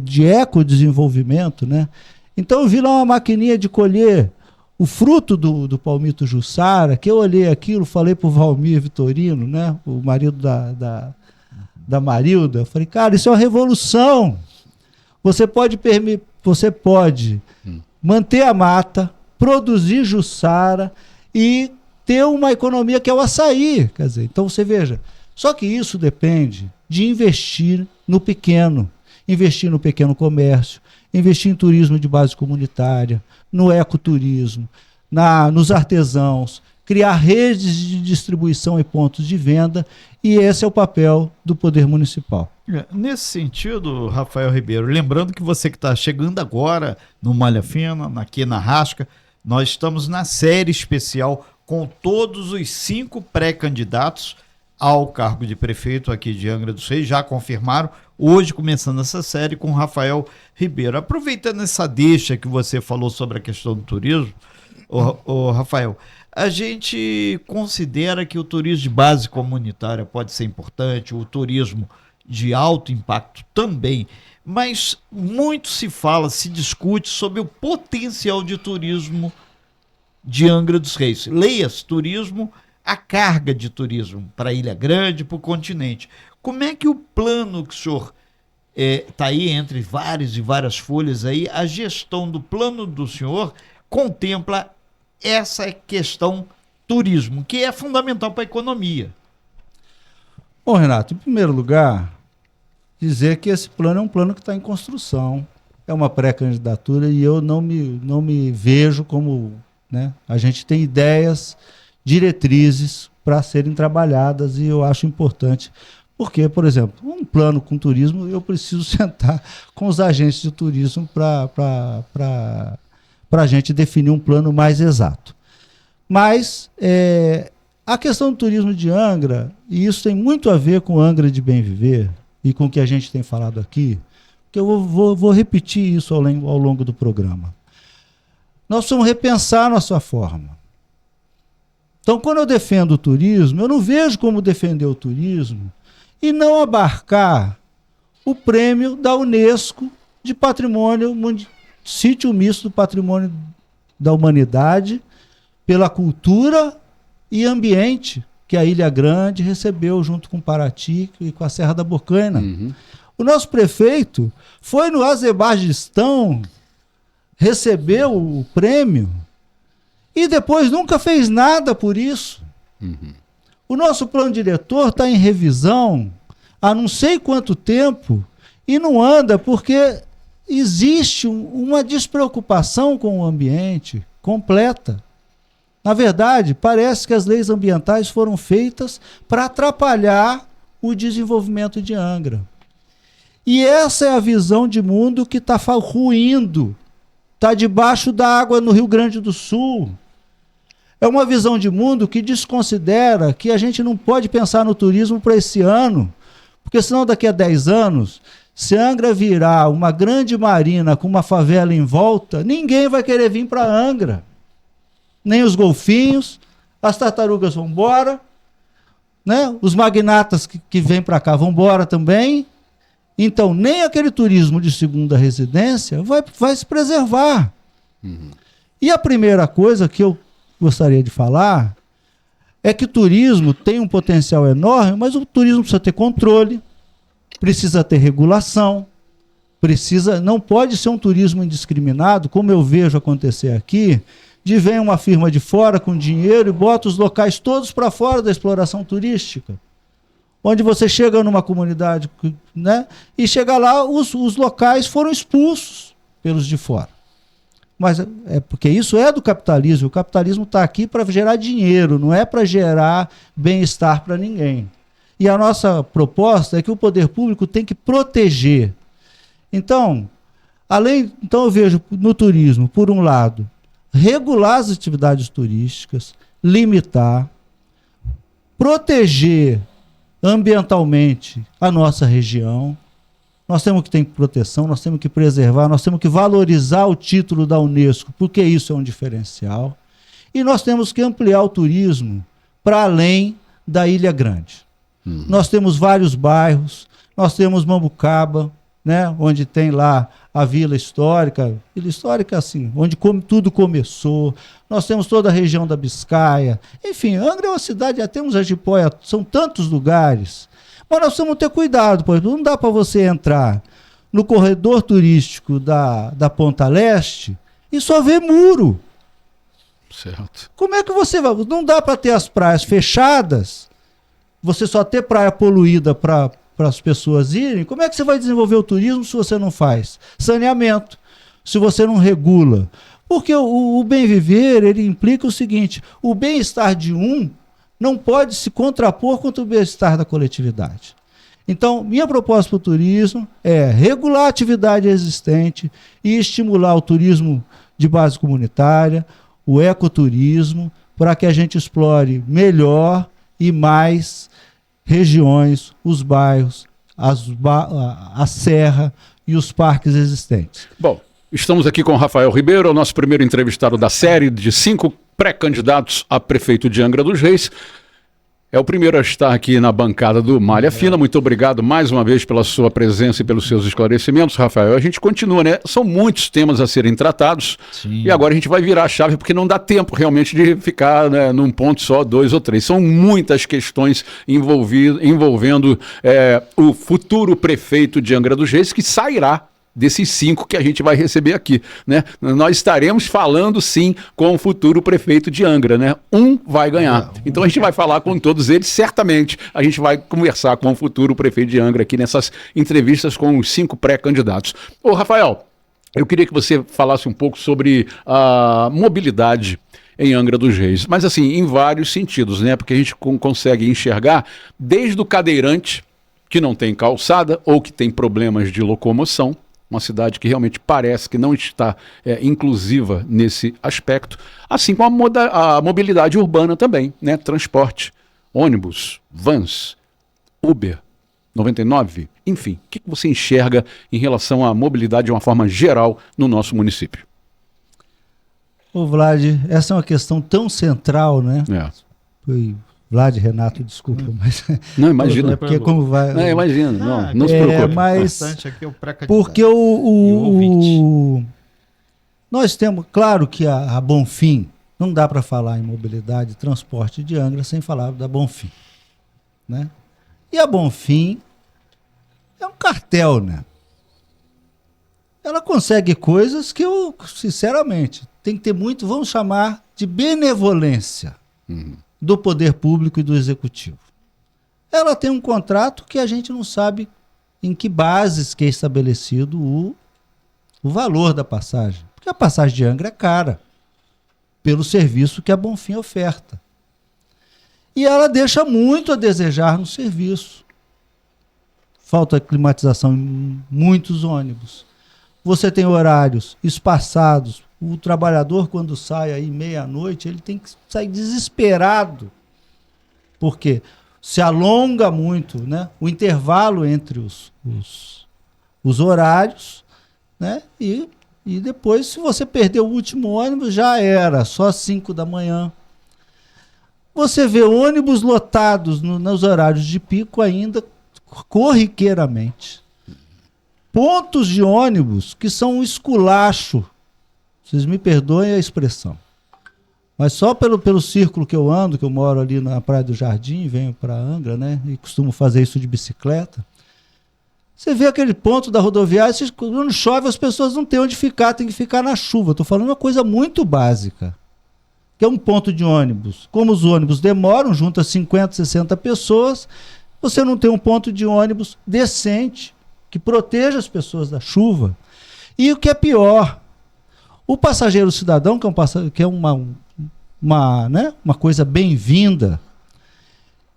de ecodesenvolvimento, né? Então eu vi lá uma maquininha de colher o fruto do palmito Jussara, que eu olhei aquilo, falei para o Valmir Vitorino, né? O marido da Marilda, eu falei, cara, isso é uma revolução. Você pode manter a mata, produzir jussara e ter uma economia que é o açaí. Quer dizer, então você veja, só que isso depende de investir no pequeno comércio, investir em turismo de base comunitária, no ecoturismo, nos artesãos, criar redes de distribuição e pontos de venda, e esse é o papel do poder municipal.
Nesse sentido, Rafael Ribeiro, lembrando que você que está chegando agora no Malha Fina, aqui na Rasca, nós estamos na série especial com todos os 5 pré-candidatos ao cargo de prefeito aqui de Angra dos Reis, já confirmaram, hoje começando essa série com Rafael Ribeiro. Aproveitando essa deixa que você falou sobre a questão do turismo, Rafael, a gente considera que o turismo de base comunitária pode ser importante, o turismo de alto impacto também, mas muito se fala, se discute sobre o potencial de turismo de Angra dos Reis. Leia-se turismo, a carga de turismo para Ilha Grande, para o continente. Como é que o plano que o senhor está aí entre várias folhas aí, a gestão do plano do senhor contempla essa questão turismo, que é fundamental para a economia?
Bom, Renato, em primeiro lugar, dizer que esse plano é um plano que está em construção, é uma pré-candidatura e eu não me vejo como, né, a gente tem ideias, diretrizes para serem trabalhadas e eu acho importante, porque, por exemplo, um plano com turismo, eu preciso sentar com os agentes de turismo para a gente definir um plano mais exato. Mas a questão do turismo de Angra, e isso tem muito a ver com Angra de Bem Viver e com o que a gente tem falado aqui, que eu vou repetir isso ao longo do programa. Nós precisamos repensar a nossa forma. Então, quando eu defendo o turismo, eu não vejo como defender o turismo e não abarcar o prêmio da Unesco de patrimônio, sítio misto do patrimônio da humanidade, pela cultura e ambiente que a Ilha Grande recebeu junto com Paraty e com a Serra da Bocaina. Uhum. O nosso prefeito foi no Azerbaijan, recebeu o prêmio e depois nunca fez nada por isso. Uhum. O nosso plano diretor está em revisão há não sei quanto tempo e não anda porque existe uma despreocupação com o ambiente completa. Na verdade, parece que as leis ambientais foram feitas para atrapalhar o desenvolvimento de Angra. E essa é a visão de mundo que está ruindo, está debaixo da água no Rio Grande do Sul. É uma visão de mundo que desconsidera que a gente não pode pensar no turismo para esse ano, porque senão daqui a 10 anos, se Angra virar uma grande marina com uma favela em volta, ninguém vai querer vir para Angra. Nem os golfinhos, as tartarugas vão embora, né? Os magnatas que vêm para cá vão embora também. Então, nem aquele turismo de segunda residência vai se preservar. Uhum. E a primeira coisa que eu gostaria de falar é que o turismo tem um potencial enorme, mas o turismo precisa ter controle, precisa ter regulação, não pode ser um turismo indiscriminado, como eu vejo acontecer aqui, de vem uma firma de fora com dinheiro e bota os locais todos para fora da exploração turística. Onde você chega numa comunidade, né, e chega lá, os locais foram expulsos pelos de fora. Mas é porque isso é do capitalismo. O capitalismo está aqui para gerar dinheiro, não é para gerar bem-estar para ninguém. E a nossa proposta é que o poder público tem que proteger. Então eu vejo no turismo, por um lado, regular as atividades turísticas, limitar, proteger ambientalmente a nossa região. Nós temos que ter proteção, nós temos que preservar, nós temos que valorizar o título da Unesco, porque isso é um diferencial. E nós temos que ampliar o turismo para além da Ilha Grande. Nós temos vários bairros, nós temos Mambucaba, né, onde tem lá a Vila Histórica assim, onde tudo começou. Nós temos toda a região da Biscaia. Enfim, Angra é uma cidade, até uns Ajipóia, são tantos lugares. Mas nós precisamos ter cuidado, pois não dá para você entrar no corredor turístico da Ponta Leste e só vê muro.
Certo.
Como é que você vai? Não dá para ter as praias fechadas, você só ter praia poluída para as pessoas irem. Como é que você vai desenvolver o turismo se você não faz saneamento, se você não regula? Porque o bem viver, ele implica o seguinte: o bem-estar de um não pode se contrapor contra o bem-estar da coletividade. Então, minha proposta para o turismo é regular a atividade existente e estimular o turismo de base comunitária, o ecoturismo, para que a gente explore melhor e mais regiões, os bairros, a serra e os parques existentes.
Bom, estamos aqui com o Rafael Ribeiro, o nosso primeiro entrevistado da série de 5 pré-candidatos a prefeito de Angra dos Reis. É o primeiro a estar aqui na bancada do Malha Fina. Muito obrigado mais uma vez pela sua presença e pelos seus esclarecimentos, Rafael. A gente continua, né? São muitos temas a serem tratados. Sim. E agora a gente vai virar a chave, porque não dá tempo realmente de ficar, né, num ponto só, 2 ou 3. São muitas questões envolvendo o futuro prefeito de Angra dos Reis, que sairá desses 5 que a gente vai receber aqui, né? Nós estaremos falando, sim, com o futuro prefeito de Angra, né? Um vai ganhar. Então a gente vai falar com todos eles, certamente a gente vai conversar com o futuro prefeito de Angra aqui nessas entrevistas com os 5 pré-candidatos. Ô, Rafael, eu queria que você falasse um pouco sobre a mobilidade em Angra dos Reis, mas assim, em vários sentidos, né? Porque a gente consegue enxergar desde o cadeirante, que não tem calçada ou que tem problemas de locomoção, uma cidade que realmente parece que não está inclusiva nesse aspecto, assim como a mobilidade urbana também, né? Transporte, ônibus, vans, Uber, 99, enfim. O que você enxerga em relação à mobilidade de uma forma geral no nosso município?
Ô Vlad, essa é uma questão tão central, né? Vlad, Renato, desculpa, mas...
Não, imagina.
Porque como vai...
Não, imagina, não se preocupe.
Mas
aqui é o
porque nós temos, claro que a Bonfim, não dá para falar em mobilidade e transporte de Angra sem falar da Bonfim, né? E a Bonfim é um cartel, né? Ela consegue coisas que eu, sinceramente, tem que ter muito, vamos chamar de benevolência. Do poder público e do executivo. Ela tem um contrato que a gente não sabe em que bases que é estabelecido o valor da passagem. Porque a passagem de Angra é cara, pelo serviço que a Bonfim oferta. E ela deixa muito a desejar no serviço. Falta climatização em muitos ônibus. Você tem horários espaçados. O trabalhador, quando sai aí meia-noite, ele tem que sair desesperado, porque se alonga muito, né, o intervalo entre os horários, né, e depois, se você perder o último ônibus, já era, só 5 da manhã. Você vê ônibus lotados nos horários de pico ainda corriqueiramente. Pontos de ônibus que são um esculacho. Vocês me perdoem a expressão. Mas só pelo círculo que eu ando, que eu moro ali na Praia do Jardim, venho para Angra, né? E costumo fazer isso de bicicleta. Você vê aquele ponto da rodoviária, quando chove as pessoas não têm onde ficar, tem que ficar na chuva. Estou falando uma coisa muito básica, que é um ponto de ônibus. Como os ônibus demoram, junta 50, 60 pessoas, você não tem um ponto de ônibus decente, que proteja as pessoas da chuva. E o que é pior, o passageiro cidadão, que é uma coisa bem-vinda,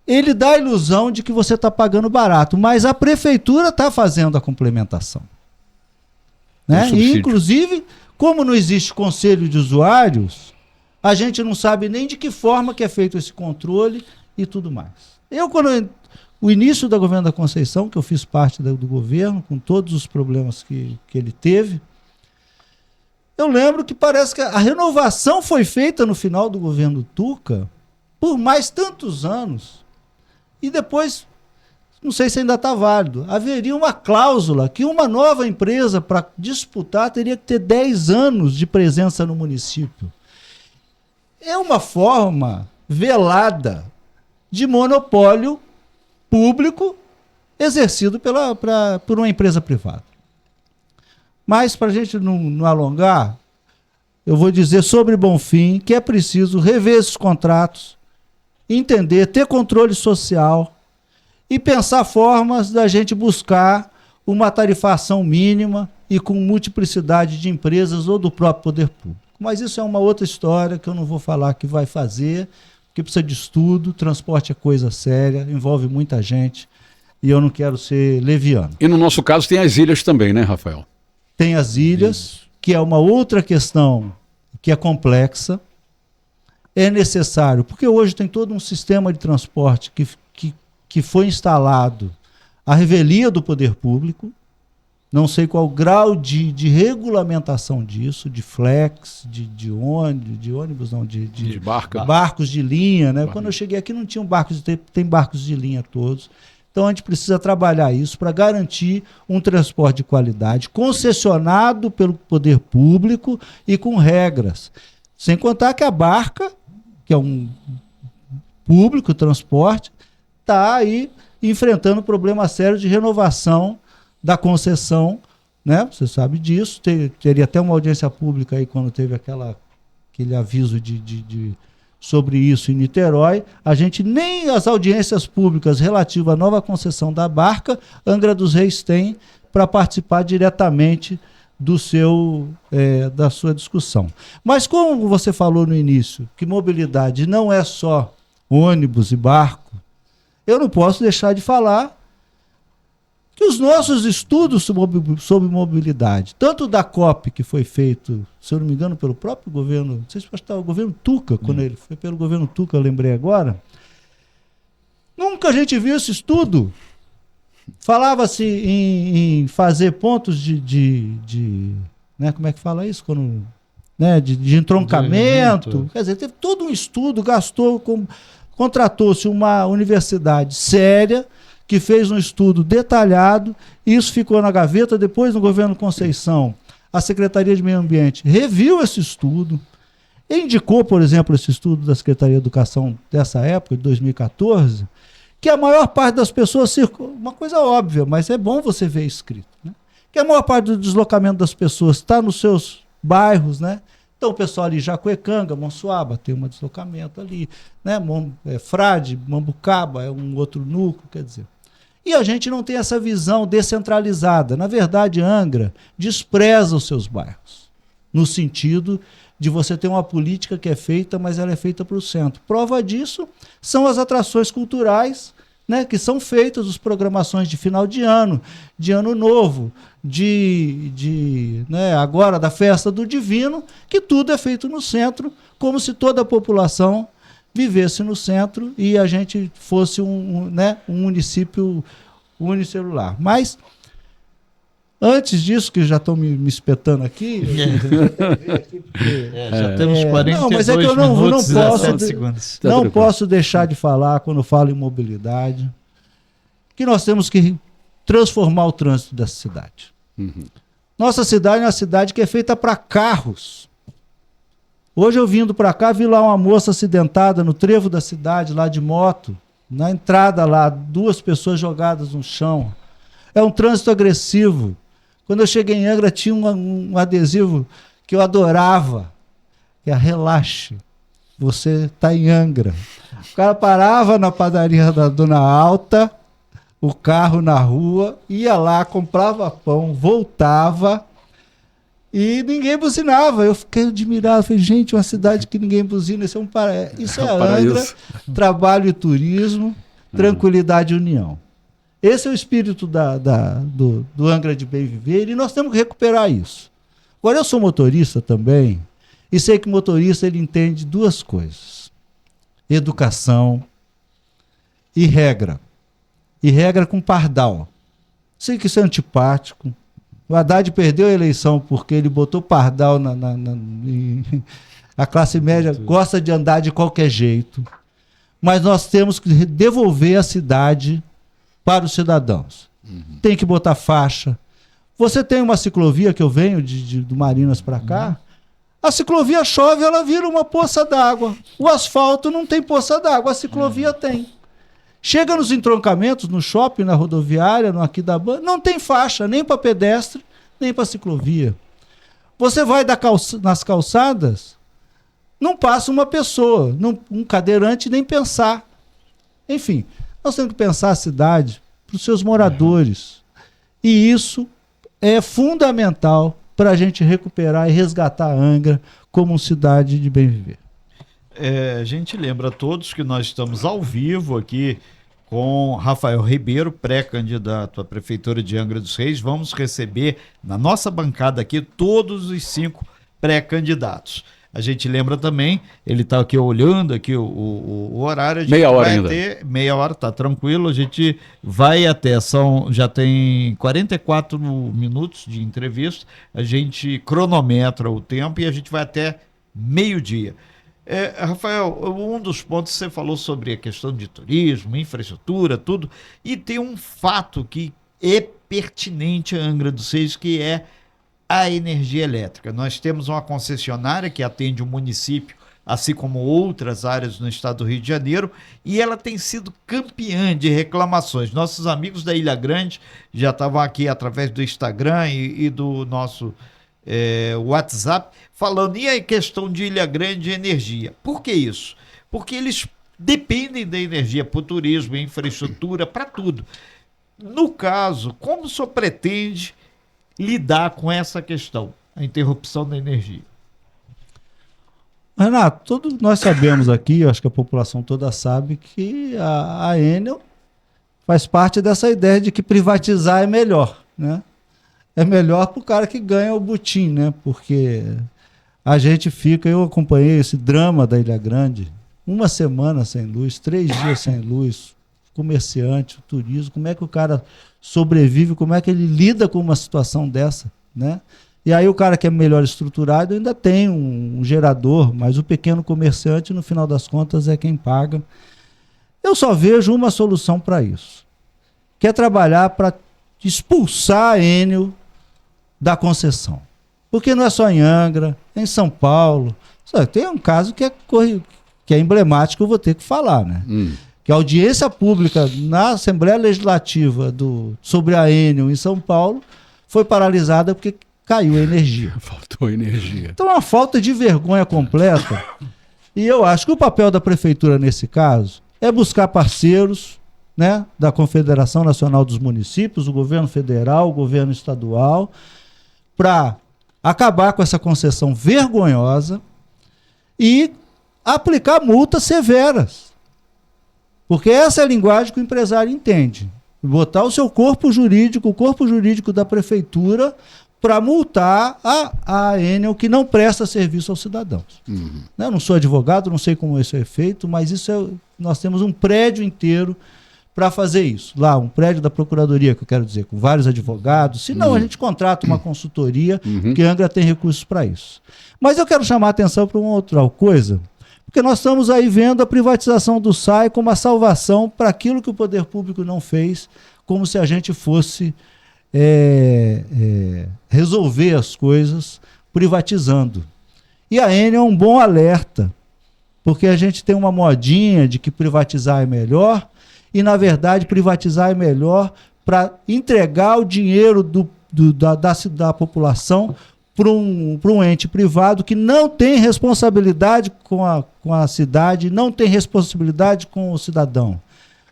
ele dá a ilusão de que você está pagando barato, mas a prefeitura está fazendo a complementação. Né? E, inclusive, como não existe conselho de usuários, a gente não sabe nem de que forma que é feito esse controle e tudo mais. O início do governo da Conceição, que eu fiz parte do governo, com todos os problemas que ele teve, eu lembro que parece que a renovação foi feita no final do governo Tuca por mais tantos anos. E depois, não sei se ainda está válido, haveria uma cláusula que uma nova empresa, para disputar, teria que ter 10 anos de presença no município. É uma forma velada de monopólio público exercido por uma empresa privada. Mas, para a gente não alongar, eu vou dizer sobre Bonfim que é preciso rever esses contratos, entender, ter controle social e pensar formas da gente buscar uma tarifação mínima e com multiplicidade de empresas ou do próprio poder público. Mas isso é uma outra história que eu não vou falar que vai fazer, porque precisa de estudo, transporte é coisa séria, envolve muita gente e eu não quero ser leviano.
E no nosso caso tem as ilhas também, né, Rafael?
Tem as ilhas, que é uma outra questão que é complexa, é necessário, porque hoje tem todo um sistema de transporte que foi instalado à revelia do poder público, não sei qual o grau de regulamentação disso, de flex, de ônibus, não, de barcos de linha, né? Quando eu cheguei aqui não tinham barcos, tem barcos de linha todos. Então a gente precisa trabalhar isso para garantir um transporte de qualidade, concessionado pelo poder público e com regras. Sem contar que a barca, que é um público transporte, está aí enfrentando um problema sério de renovação da concessão, né? Você sabe disso. Teria até uma audiência pública aí quando teve aquele aviso sobre isso em Niterói. A gente nem as audiências públicas relativas à nova concessão da barca, Angra dos Reis tem para participar diretamente da sua discussão. Mas como você falou no início, que mobilidade não é só ônibus e barco, eu não posso deixar de falar que os nossos estudos sobre mobilidade, tanto da COP, que foi feito, se eu não me engano, pelo próprio governo, não sei se estava o governo Tuca, quando ele foi pelo governo Tuca, eu lembrei agora, nunca a gente viu esse estudo. Falava-se em fazer pontos né, como é que fala isso? Quando, né, de entroncamento. Quer dizer, teve todo um estudo, contratou-se uma universidade séria, que fez um estudo detalhado, isso ficou na gaveta. Depois, no governo Conceição, a Secretaria de Meio Ambiente reviu esse estudo, indicou, por exemplo, esse estudo da Secretaria de Educação dessa época, de 2014, que a maior parte das pessoas uma coisa óbvia, mas é bom você ver escrito, né? Que a maior parte do deslocamento das pessoas está nos seus bairros, né? Então o pessoal ali, Jacuecanga, Monsuaba, tem um deslocamento ali, né? Frade, Mambucaba é um outro núcleo, quer dizer. E a gente não tem essa visão descentralizada. Na verdade, Angra despreza os seus bairros, no sentido de você ter uma política que é feita, mas ela é feita para o centro. Prova disso são as atrações culturais, né, que são feitas, as programações de final de ano novo, né, agora da festa do Divino, que tudo é feito no centro, como se toda a população vivesse no centro e a gente fosse um município unicelular. Mas, antes disso, que já estão me espetando aqui...
já temos 42
não, mas é que eu não posso deixar de falar, quando eu falo em mobilidade, que nós temos que transformar o trânsito dessa cidade. Uhum. Nossa cidade é uma cidade que é feita para carros. Hoje eu vindo para cá, vi lá uma moça acidentada no trevo da cidade, lá de moto, na entrada lá, 2 pessoas jogadas no chão. É um trânsito agressivo. Quando eu cheguei em Angra, tinha um adesivo que eu adorava, que é relaxe, você está em Angra. O cara parava na padaria da Dona Alta, o carro na rua, ia lá, comprava pão, voltava e ninguém buzinava. Eu fiquei admirado, falei, gente, uma cidade que ninguém buzina, isso é Angra, trabalho e turismo, tranquilidade e união. Esse é o espírito do Angra de Bem Viver e nós temos que recuperar isso. Agora, eu sou motorista também e sei que motorista ele entende 2 coisas: educação e regra. E regra com pardal. Sei que isso é antipático. O Haddad perdeu a eleição porque ele botou pardal a classe média gosta de andar de qualquer jeito. Mas nós temos que devolver a cidade para os cidadãos. Uhum. Tem que botar faixa. Você tem uma ciclovia que eu venho do Marinas para cá, a ciclovia chove, ela vira uma poça d'água. O asfalto não tem poça d'água, a ciclovia tem. Chega nos entroncamentos, no shopping, na rodoviária, no Aquidabã, não tem faixa nem para pedestre, nem para ciclovia. Você vai nas calçadas, não passa uma pessoa, um cadeirante nem pensar. Enfim, nós temos que pensar a cidade para os seus moradores. E isso é fundamental para a gente recuperar e resgatar Angra como uma cidade de bem viver.
A gente lembra a todos que nós estamos ao vivo aqui com Rafael Ribeiro, pré-candidato à Prefeitura de Angra dos Reis. Vamos receber na nossa bancada aqui todos os 5 pré-candidatos. A gente lembra também, ele está aqui olhando aqui o horário. A gente
meia hora
vai
ainda.
ter meia hora, tá tranquilo. A gente vai até, já tem 44 minutos de entrevista. A gente cronometra o tempo e a gente vai até meio-dia. Rafael, um dos pontos você falou sobre a questão de turismo, infraestrutura, tudo, e tem um fato que é pertinente a Angra dos Reis, que é a energia elétrica. Nós temos uma concessionária que atende o município, assim como outras áreas no estado do Rio de Janeiro, e ela tem sido campeã de reclamações. Nossos amigos da Ilha Grande já estavam aqui através do Instagram e do nosso WhatsApp, falando, e a questão de Ilha Grande e energia. Por que isso? Porque eles dependem da energia para o turismo, infraestrutura, para tudo. No caso, como o senhor pretende lidar com essa questão, a interrupção da energia?
Renato, todos nós sabemos aqui, acho que a população toda sabe, que a Enel faz parte dessa ideia de que privatizar é melhor, né? É melhor para o cara que ganha o butim, né? Porque a gente eu acompanhei esse drama da Ilha Grande, 1 semana sem luz, 3 dias sem luz, comerciante, o turismo, como é que o cara sobrevive, como é que ele lida com uma situação dessa, né? E aí o cara que é melhor estruturado ainda tem um gerador, mas o pequeno comerciante, no final das contas, é quem paga. Eu só vejo uma solução para isso, que é trabalhar para expulsar a Enel da concessão. Porque não é só em Angra, é em São Paulo. Tem um caso que é emblemático, eu vou ter que falar, né? Que a audiência pública na Assembleia Legislativa sobre a Enel em São Paulo foi paralisada porque caiu a energia.
Faltou energia.
Então é uma falta de vergonha completa. E eu acho que o papel da Prefeitura nesse caso é buscar parceiros, né, da Confederação Nacional dos Municípios, o governo federal, o governo estadual, para acabar com essa concessão vergonhosa e aplicar multas severas. Porque essa é a linguagem que o empresário entende. Botar o seu corpo jurídico, o corpo jurídico da prefeitura, para multar a Enel que não presta serviço aos cidadãos. Eu não sou advogado, não sei como isso é feito, mas nós temos um prédio inteiro para fazer isso. Lá, um prédio da Procuradoria, que eu quero dizer, com vários advogados. Se não, a gente contrata uma consultoria, que a Angra tem recursos para isso. Mas eu quero chamar a atenção para uma outra coisa, porque nós estamos aí vendo a privatização do SAI como a salvação para aquilo que o poder público não fez, como se a gente fosse resolver as coisas privatizando. E a Enel é um bom alerta, porque a gente tem uma modinha de que privatizar é melhor, e na verdade privatizar é melhor para entregar o dinheiro da população para um ente privado que não tem responsabilidade com a cidade, não tem responsabilidade com o cidadão.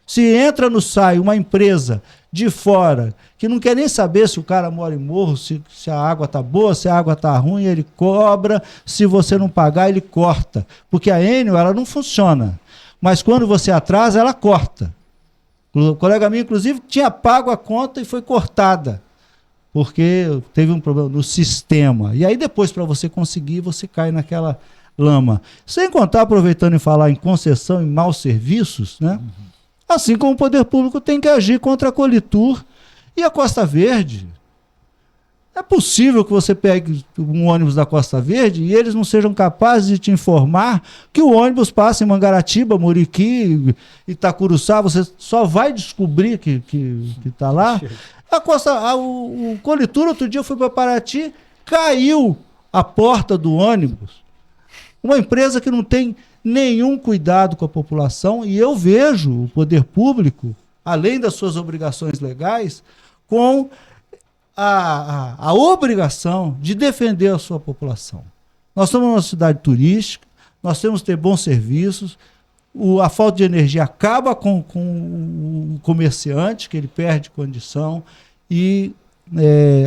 Se entra no SAI uma empresa de fora que não quer nem saber se o cara mora em morro, se a água está boa, se a água está ruim, ele cobra, se você não pagar, ele corta. Porque a Enel, ela não funciona. Mas quando você atrasa, ela corta. O colega meu, inclusive, tinha pago a conta e foi cortada, porque teve um problema no sistema. E aí depois, para você conseguir, você cai naquela lama. Sem contar, aproveitando em falar em concessão e maus serviços, né? Assim como o poder público tem que agir contra a Qualitur e a Costa Verde. É possível que você pegue um ônibus da Costa Verde e eles não sejam capazes de te informar que o ônibus passa em Mangaratiba, Muriqui, Itacuruçá, você só vai descobrir que está lá. O Qualitur, outro dia eu fui para Paraty, caiu a porta do ônibus. Uma empresa que não tem nenhum cuidado com a população, e eu vejo o poder público, além das suas obrigações legais, com a obrigação de defender a sua população. Nós somos uma cidade turística, nós temos que ter bons serviços, a falta de energia acaba com o comerciante, que ele perde condição, e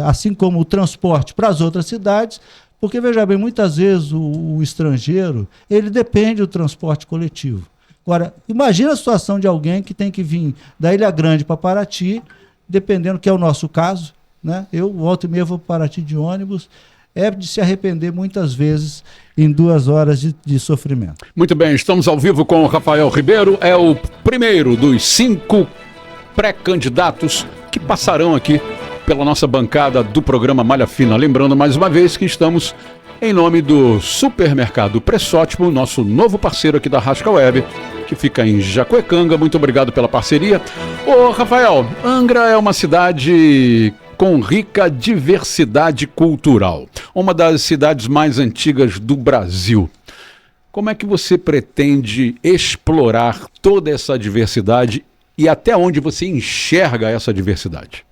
assim como o transporte para as outras cidades, porque, veja bem, muitas vezes o estrangeiro, ele depende do transporte coletivo. Agora, imagina a situação de alguém que tem que vir da Ilha Grande para Paraty, dependendo, que é o nosso caso, né? Eu, volta e meia, vou para Paraty de ônibus, é de se arrepender muitas vezes em 2 horas de sofrimento.
Muito bem, estamos ao vivo com o Rafael Ribeiro, é o primeiro dos 5 pré-candidatos que passarão aqui pela nossa bancada do programa Malha Fina. Lembrando mais uma vez que estamos em nome do Supermercado Pressótimo, nosso novo parceiro aqui da Rasca Web, que fica em Jacuecanga. Muito obrigado pela parceria. Ô Rafael, Angra é uma cidade com rica diversidade cultural, uma das cidades mais antigas do Brasil. Como é que você pretende explorar toda essa diversidade e até onde você enxerga essa diversidade?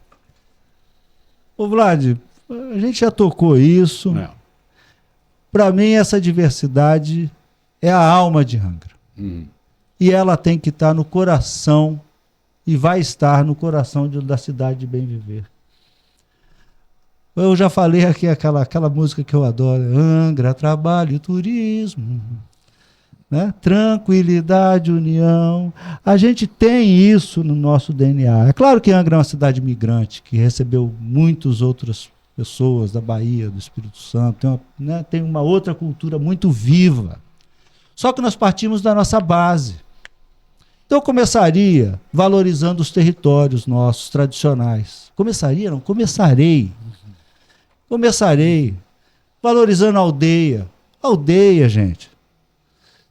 Ô Vlad, a gente já tocou isso. Para mim, essa diversidade é a alma de Angra. E ela tem que estar no coração, e vai estar no coração da cidade de Bem Viver. Eu já falei aqui aquela música que eu adoro, Angra, trabalho e turismo, né? Tranquilidade, união. A gente tem isso no nosso DNA. É claro que Angra é uma cidade migrante, que recebeu muitas outras pessoas da Bahia, do Espírito Santo, tem uma outra cultura muito viva. Só que nós partimos da nossa base. Então eu começaria valorizando os territórios nossos, tradicionais. Começarei valorizando a aldeia. Aldeia, gente.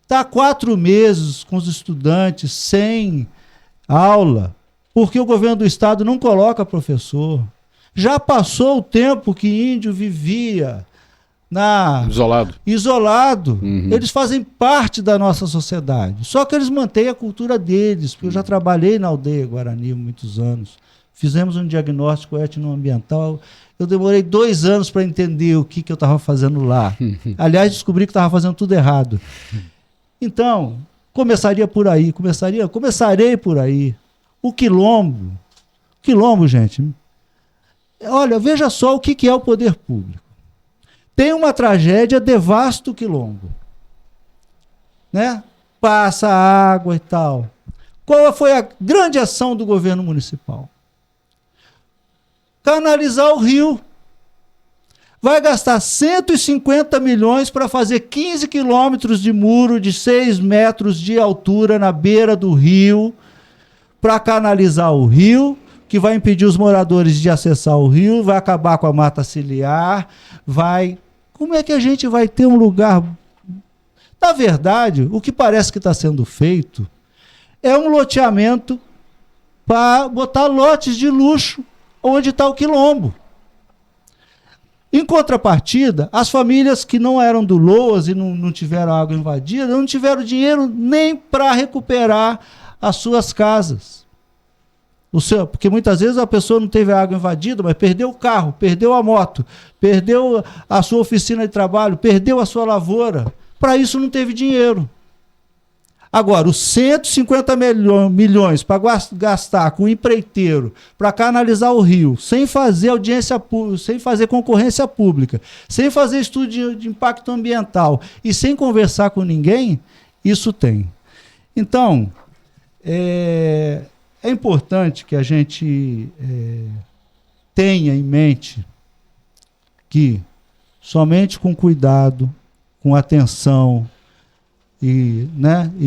Está há 4 meses com os estudantes sem aula, porque o governo do estado não coloca professor. Já passou o tempo que índio vivia isolado. Eles fazem parte da nossa sociedade. Só que eles mantêm a cultura deles, porque eu já trabalhei na aldeia Guarani há muitos anos. Fizemos um diagnóstico etnoambiental. Eu demorei 2 anos para entender o que eu estava fazendo lá. Aliás, descobri que estava fazendo tudo errado. Então, começarei por aí. O quilombo, gente, olha, veja só o que é o poder público. Tem uma tragédia, devasta o quilombo, né? Passa água e tal. Qual foi a grande ação do governo municipal? Canalizar o rio. Vai gastar 150 milhões para fazer 15 quilômetros de muro de 6 metros de altura na beira do rio, para canalizar o rio, que vai impedir os moradores de acessar o rio, vai acabar com a mata ciliar, Como é que a gente vai ter um lugar... Na verdade, o que parece que está sendo feito é um loteamento para botar lotes de luxo onde está o quilombo. Em contrapartida, as famílias que não eram do LOAS e não tiveram água invadida, não tiveram dinheiro nem para recuperar as suas casas. Porque muitas vezes a pessoa não teve a água invadida, mas perdeu o carro, perdeu a moto, perdeu a sua oficina de trabalho, perdeu a sua lavoura. Para isso não teve dinheiro. Agora, os 150 milhões para gastar com o empreiteiro, para canalizar o rio, sem fazer audiência pública, sem fazer concorrência pública, sem fazer estudo de impacto ambiental e sem conversar com ninguém, isso tem. Então, é importante que a gente tenha em mente que somente com cuidado, com atenção, e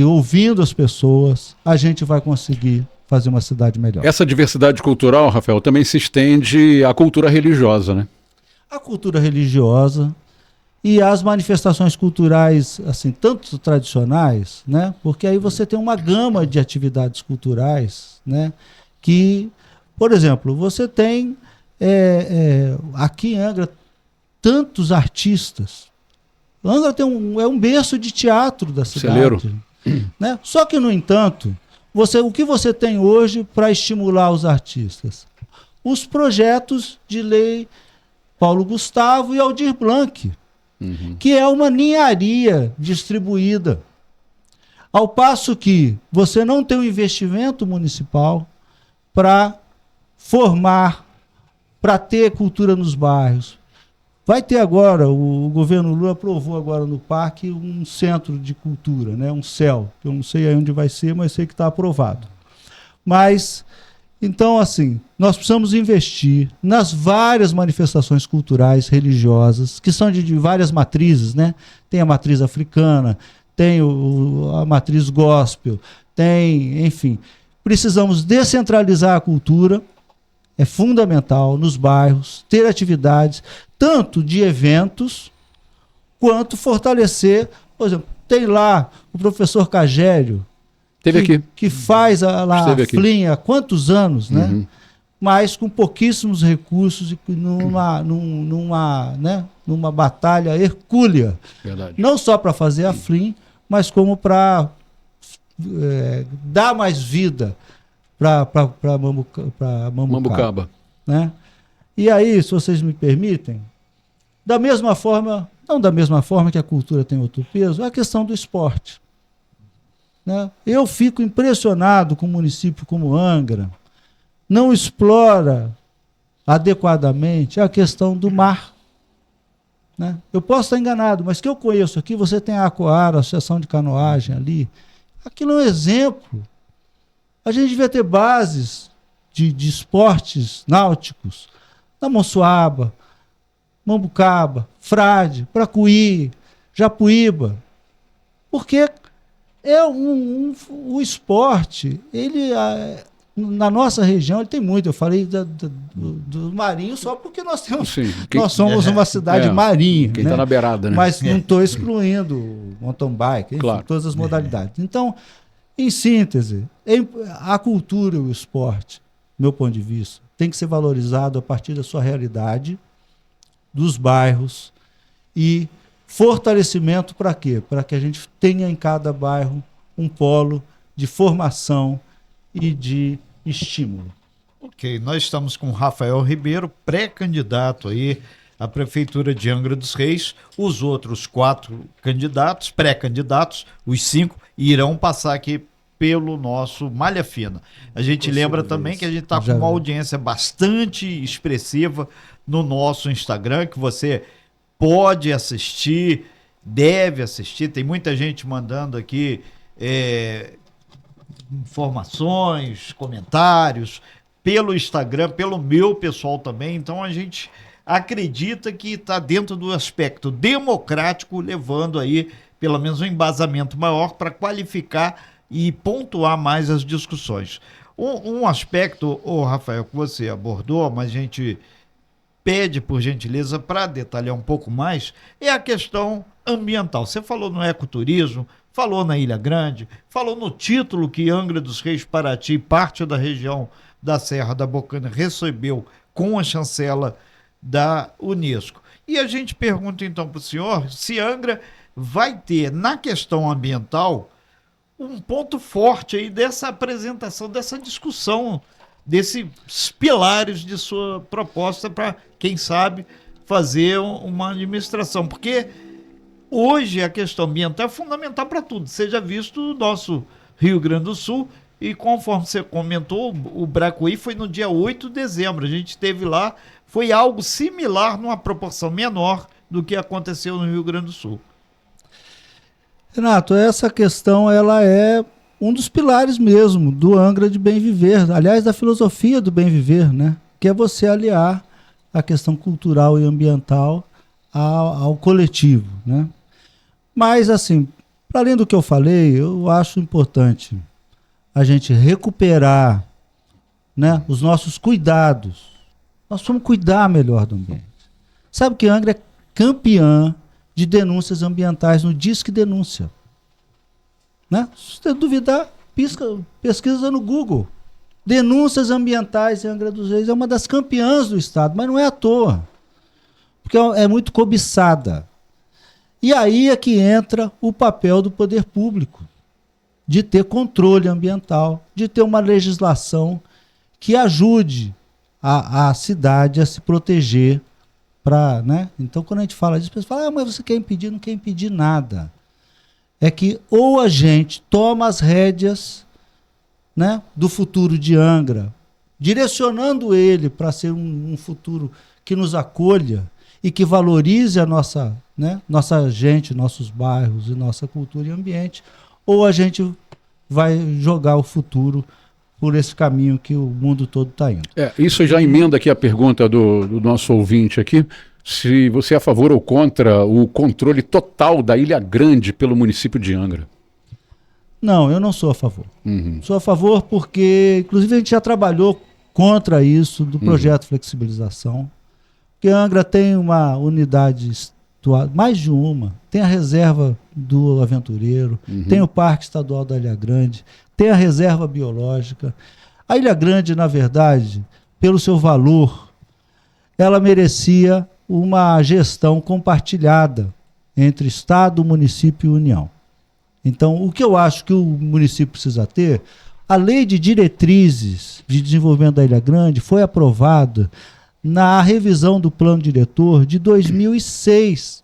ouvindo as pessoas, a gente vai conseguir fazer uma cidade melhor.
Essa diversidade cultural, Rafael, também se estende à cultura religiosa, né?
A cultura religiosa e as manifestações culturais, assim, tanto tradicionais, né? Porque aí você tem uma gama de atividades culturais, né? Que, por exemplo, você tem aqui em Angra tantos artistas. Angra é um berço de teatro da cidade.
Celeiro.
Né? Só que, no entanto, o que você tem hoje para estimular os artistas? os projetos de lei Paulo Gustavo e Aldir Blanc, que é uma ninharia distribuída. Ao passo que você não tem um investimento municipal para formar, para ter cultura nos bairros. Vai ter agora, o governo Lula aprovou agora no parque um centro de cultura, né? Um CEL, que eu não sei onde vai ser, mas sei que está aprovado. Mas, então, assim, nós precisamos investir nas várias manifestações culturais, religiosas, que são de várias matrizes, né? Tem a matriz africana, tem a matriz gospel, tem, enfim. Precisamos descentralizar a cultura, é fundamental nos bairros, ter atividades, tanto de eventos, quanto fortalecer, por exemplo, tem lá o professor Cagério, que faz a Flim há quantos anos, né? Mas com pouquíssimos recursos e numa batalha hercúlea. Verdade. Não só para fazer a Flim, mas como para dar mais vida para Mambucaba. Né? E aí, se vocês me permitem, da mesma forma, não da mesma forma que a cultura tem outro peso, é a questão do esporte. Né? Eu fico impressionado com um município como Angra, não explora adequadamente a questão do mar. Né? Eu posso estar enganado, mas que eu conheço aqui, você tem a Acoara, a Associação de Canoagem ali, aquilo é um exemplo. A gente devia ter bases de esportes náuticos na Monsuaba, Mambucaba, Pracuí, Japuíba, porque o esporte, ele na nossa região ele tem muito. Eu falei do marinho só porque nós temos, nós somos uma cidade marinha.
Quem está na beirada, né?
Mas não estou excluindo o mountain bike, enfim, claro, todas as modalidades. Então, em síntese, a cultura e o esporte, do meu ponto de vista, tem que ser valorizado a partir da sua realidade, dos bairros, e fortalecimento para quê? Para que a gente tenha em cada bairro um polo de formação e de estímulo.
Ok, nós estamos com Rafael Ribeiro, pré-candidato aí à Prefeitura de Angra dos Reis. Os outros 4 candidatos, pré-candidatos, os 5, irão passar aqui pelo nosso Malha Fina. A gente lembra também que a gente está com uma audiência bastante expressiva no nosso Instagram, que você pode assistir, deve assistir. Tem muita gente mandando aqui informações, comentários pelo Instagram, pelo meu pessoal também. Então a gente acredita que está dentro do aspecto democrático, levando aí pelo menos um embasamento maior para qualificar e pontuar mais as discussões. Um aspecto, Rafael, que você abordou, mas a gente pede por gentileza para detalhar um pouco mais, é a questão ambiental. Você falou no ecoturismo, falou na Ilha Grande, falou no título que Angra dos Reis, Paraty, parte da região da Serra da Bocaina, recebeu com a chancela da Unesco. E a gente pergunta então para o senhor se Angra vai ter, na questão ambiental, um ponto forte aí dessa apresentação, dessa discussão, desses pilares de sua proposta para, quem sabe, fazer uma administração. Porque hoje a questão ambiental é fundamental para tudo. Seja visto o nosso Rio Grande do Sul, e conforme você comentou, o Bracuí foi no dia 8 de dezembro. A gente esteve lá, foi algo similar, numa proporção menor do que aconteceu no Rio Grande do Sul.
Renato, essa questão ela é um dos pilares mesmo do Angra de bem viver, aliás, da filosofia do bem viver, né? Que é você aliar a questão cultural e ambiental ao coletivo, né? Mas, assim, para além do que eu falei, eu acho importante a gente recuperar, né, os nossos cuidados. Nós vamos cuidar melhor do ambiente. Sabe que Angra é campeã de denúncias ambientais no Disque Denúncia. Né? Se você duvidar, pesquisa no Google. Denúncias ambientais em Angra dos Reis é uma das campeãs do estado, mas não é à toa, porque é muito cobiçada. E aí é que entra o papel do poder público, de ter controle ambiental, de ter uma legislação que ajude a cidade a se proteger. Né? Então, quando a gente fala disso, as pessoas falam, mas você quer impedir? Não quer impedir nada. É que ou a gente toma as rédeas, né, do futuro de Angra, direcionando ele para ser um futuro que nos acolha e que valorize a nossa, né, nossa gente, nossos bairros e nossa cultura e ambiente, ou a gente vai jogar o futuro por esse caminho que o mundo todo está indo.
Isso já emenda aqui a pergunta do nosso ouvinte aqui, se você é a favor ou contra o controle total da Ilha Grande pelo município de Angra.
Não, eu não sou a favor. Sou a favor porque, inclusive, a gente já trabalhou contra isso do projeto Flexibilização, porque Angra tem uma unidade, mais de uma, tem a reserva do Aventureiro, tem o Parque Estadual da Ilha Grande, tem a reserva biológica. A Ilha Grande, na verdade, pelo seu valor, ela merecia uma gestão compartilhada entre Estado, município e União. Então, o que eu acho que o município precisa ter, a lei de diretrizes de desenvolvimento da Ilha Grande foi aprovada na revisão do plano diretor de 2006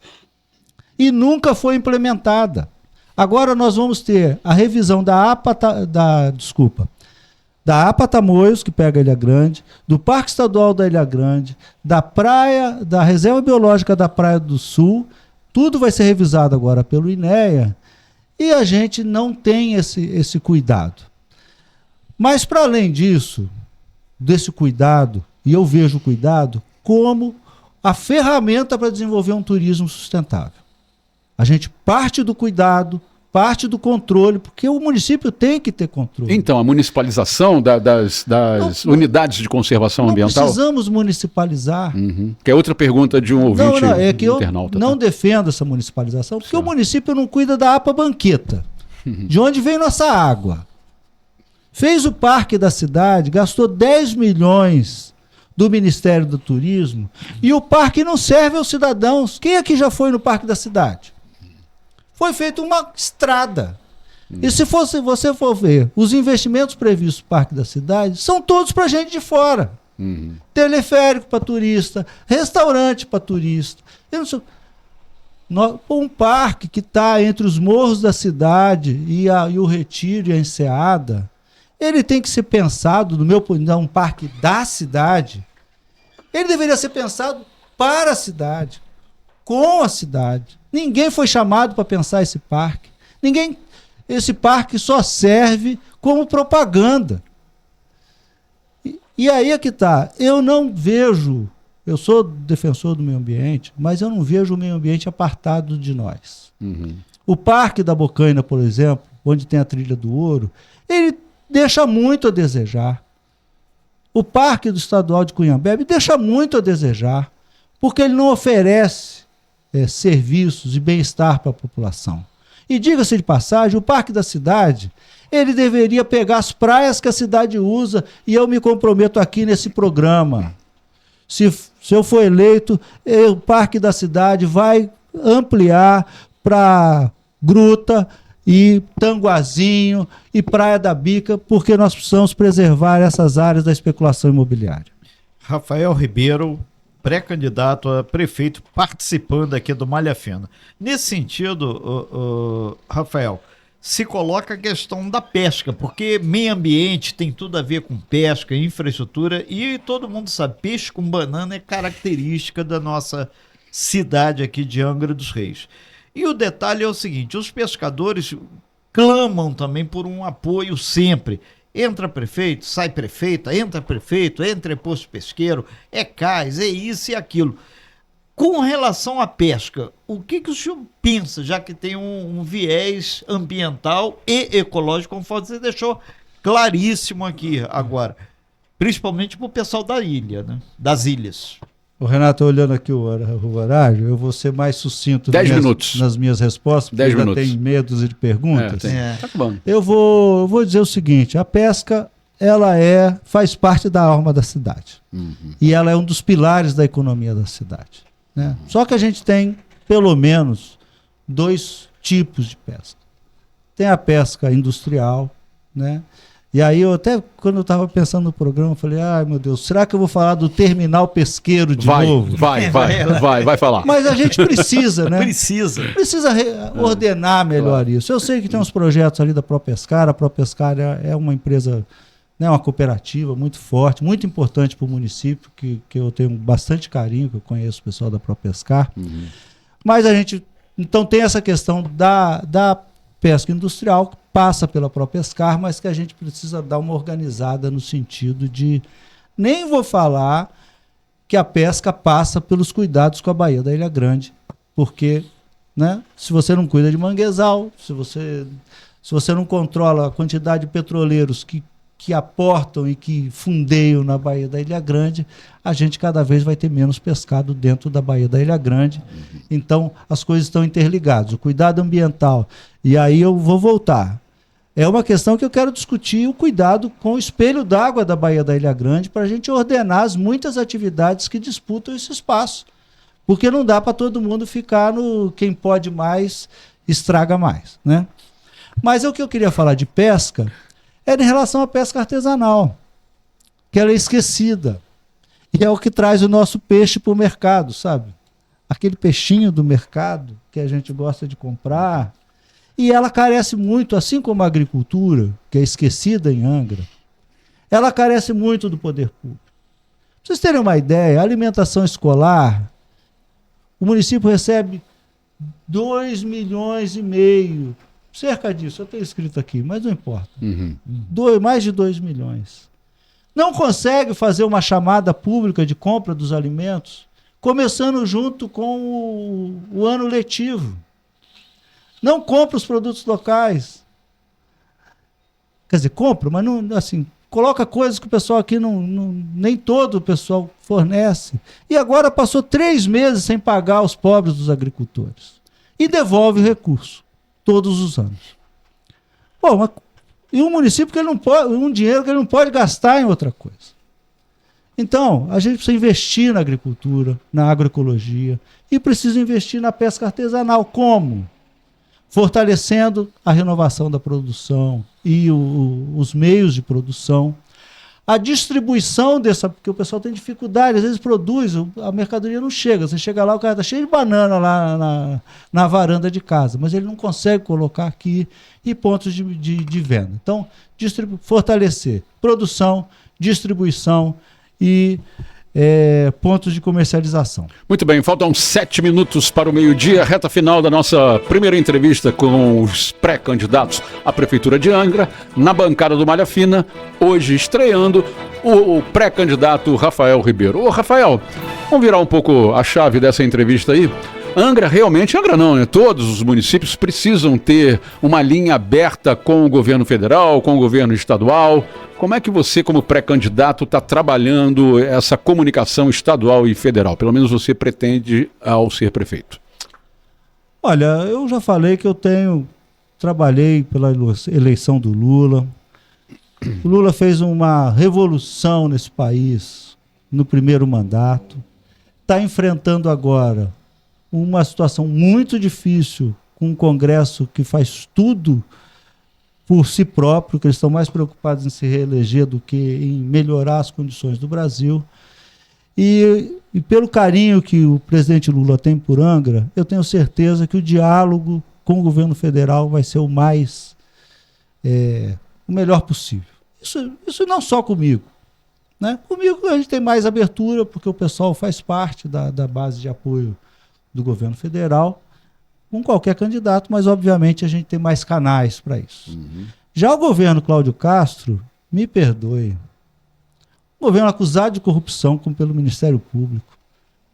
e nunca foi implementada. Agora nós vamos ter a revisão da APA Tamoios, que pega a Ilha Grande, do Parque Estadual da Ilha Grande, da praia, da Reserva Biológica da Praia do Sul, tudo vai ser revisado agora pelo INEA, e a gente não tem esse cuidado. Mas, para além disso, desse cuidado, e eu vejo o cuidado como a ferramenta para desenvolver um turismo sustentável. A gente parte do cuidado, parte do controle, porque o município tem que ter controle.
Então, a municipalização das unidades de conservação ambiental?
Não precisamos municipalizar.
Que é outra pergunta de um ouvinte
é que
internauta.
Eu não defendo essa municipalização, porque o município não cuida da APA Banqueta, de onde vem nossa água. Fez o parque da cidade, gastou 10 milhões do Ministério do Turismo, e o parque não serve aos cidadãos. Quem aqui já foi no parque da cidade? Foi feita uma estrada. E se você for ver, os investimentos previstos no Parque da Cidade são todos para gente de fora. Teleférico para turista, restaurante para turista. Um parque que está entre os morros da cidade e o Retiro e a Enseada, ele tem que ser pensado, no meu ponto de vista, um parque da cidade. Ele deveria ser pensado para a cidade, com a cidade. Ninguém foi chamado para pensar esse parque. Esse parque só serve como propaganda. E aí é que está. Eu não vejo, eu sou defensor do meio ambiente, mas eu não vejo o meio ambiente apartado de nós. O Parque da Bocaina, por exemplo, onde tem a Trilha do Ouro, ele deixa muito a desejar. O Parque do Estadual de Cunhambebe deixa muito a desejar, porque ele não oferece serviços e bem-estar para a população. E diga-se de passagem, o Parque da Cidade, ele deveria pegar as praias que a cidade usa, e eu me comprometo aqui nesse programa. Se eu for eleito, o Parque da Cidade vai ampliar para Gruta e Tanguazinho e Praia da Bica, porque nós precisamos preservar essas áreas da especulação imobiliária.
Rafael Ribeiro, pré-candidato a prefeito, participando aqui do Malha Fina. Nesse sentido, Rafael, se coloca a questão da pesca, porque meio ambiente tem tudo a ver com pesca, infraestrutura, e todo mundo sabe, peixe com banana é característica da nossa cidade aqui de Angra dos Reis. E o detalhe é o seguinte, os pescadores clamam também por um apoio sempre. Entra prefeito, sai prefeita, entra posto pesqueiro, é cais, é isso e aquilo. Com relação à pesca, o que o senhor pensa, já que tem um viés ambiental e ecológico, conforme você deixou claríssimo aqui agora, principalmente para o pessoal da ilha, né? Das ilhas.
O Renato, olhando aqui o horário, eu vou ser mais sucinto
10 minutos.
Nas minhas respostas, porque
10
ainda
minutos.
tem meia dúzia de perguntas.
Tá bom.
Eu vou dizer o seguinte, a pesca, ela faz parte da alma da cidade. E ela é um dos pilares da economia da cidade. Né? Só que a gente tem, pelo menos, 2 tipos de pesca. Tem a pesca industrial, né? E aí eu até, quando eu estava pensando no programa, eu falei, ai meu Deus, será que eu vou falar do terminal pesqueiro de novo?
Vai falar.
Mas a gente precisa, né?
Precisa.
Precisa ordenar melhor isso. Eu sei que tem uns projetos ali da ProPescar, a ProPescar é uma empresa, né, uma cooperativa muito forte, muito importante para o município, que eu tenho bastante carinho, que eu conheço o pessoal da ProPescar. Mas a gente, então tem essa questão da pesca industrial, que passa pela ProPescar, mas que a gente precisa dar uma organizada no sentido de, nem vou falar que a pesca passa pelos cuidados com a Baía da Ilha Grande, porque, né, se você não cuida de manguezal, se você não controla a quantidade de petroleiros que aportam e que fundeiam na Baía da Ilha Grande, a gente cada vez vai ter menos pescado dentro da Baía da Ilha Grande. Então, as coisas estão interligadas. O cuidado ambiental. E aí eu vou voltar. É uma questão que eu quero discutir, o cuidado com o espelho d'água da Baía da Ilha Grande, para a gente ordenar as muitas atividades que disputam esse espaço. Porque não dá para todo mundo ficar no quem pode mais, estraga mais, né? Mas o que eu queria falar de pesca é em relação à pesca artesanal, que ela é esquecida. E é o que traz o nosso peixe para o mercado, sabe? Aquele peixinho do mercado que a gente gosta de comprar. E ela carece muito, assim como a agricultura, que é esquecida em Angra, ela carece muito do poder público. Pra vocês terem uma ideia, a alimentação escolar, o município recebe 2,5 milhões, cerca disso, eu tenho escrito aqui, mas não importa. Mais de 2 milhões. Não consegue fazer uma chamada pública de compra dos alimentos, começando junto com o ano letivo. Não compra os produtos locais. Quer dizer, compra, mas não, assim, coloca coisas que o pessoal aqui nem todo o pessoal fornece. E agora passou 3 meses sem pagar os pobres dos agricultores. E devolve o recurso, todos os anos. Bom, e um município que ele não pode, um dinheiro que ele não pode gastar em outra coisa. Então, a gente precisa investir na agricultura, na agroecologia, e precisa investir na pesca artesanal. Como? Fortalecendo a renovação da produção e os meios de produção, a distribuição dessa, porque o pessoal tem dificuldade, às vezes produz, a mercadoria não chega, você chega lá, o cara está cheio de banana lá na varanda de casa, mas ele não consegue colocar aqui, e pontos de venda. Então, fortalecer produção, distribuição e pontos de comercialização.
Muito bem, faltam 7 minutos para o meio-dia, reta final da nossa primeira entrevista com os pré-candidatos à Prefeitura de Angra, na bancada do Malha Fina, hoje estreando o pré-candidato Rafael Ribeiro. Ô Rafael, vamos virar um pouco a chave dessa entrevista aí. Angra não, né? Todos os municípios precisam ter uma linha aberta com o governo federal, com o governo estadual. Como é que você, como pré-candidato, está trabalhando essa comunicação estadual e federal? Pelo menos você pretende ao ser prefeito.
Olha, eu já falei que trabalhei pela eleição do Lula. O Lula fez uma revolução nesse país no primeiro mandato. Está enfrentando agora uma situação muito difícil com um Congresso que faz tudo por si próprio, que eles estão mais preocupados em se reeleger do que em melhorar as condições do Brasil. E pelo carinho que o presidente Lula tem por Angra, eu tenho certeza que o diálogo com o governo federal vai ser o melhor possível. Isso não só comigo, né? Comigo a gente tem mais abertura, porque o pessoal faz parte da base de apoio do governo federal, com qualquer candidato, mas obviamente a gente tem mais canais para isso. Já o governo Cláudio Castro, me perdoe, o governo acusado de corrupção pelo Ministério Público,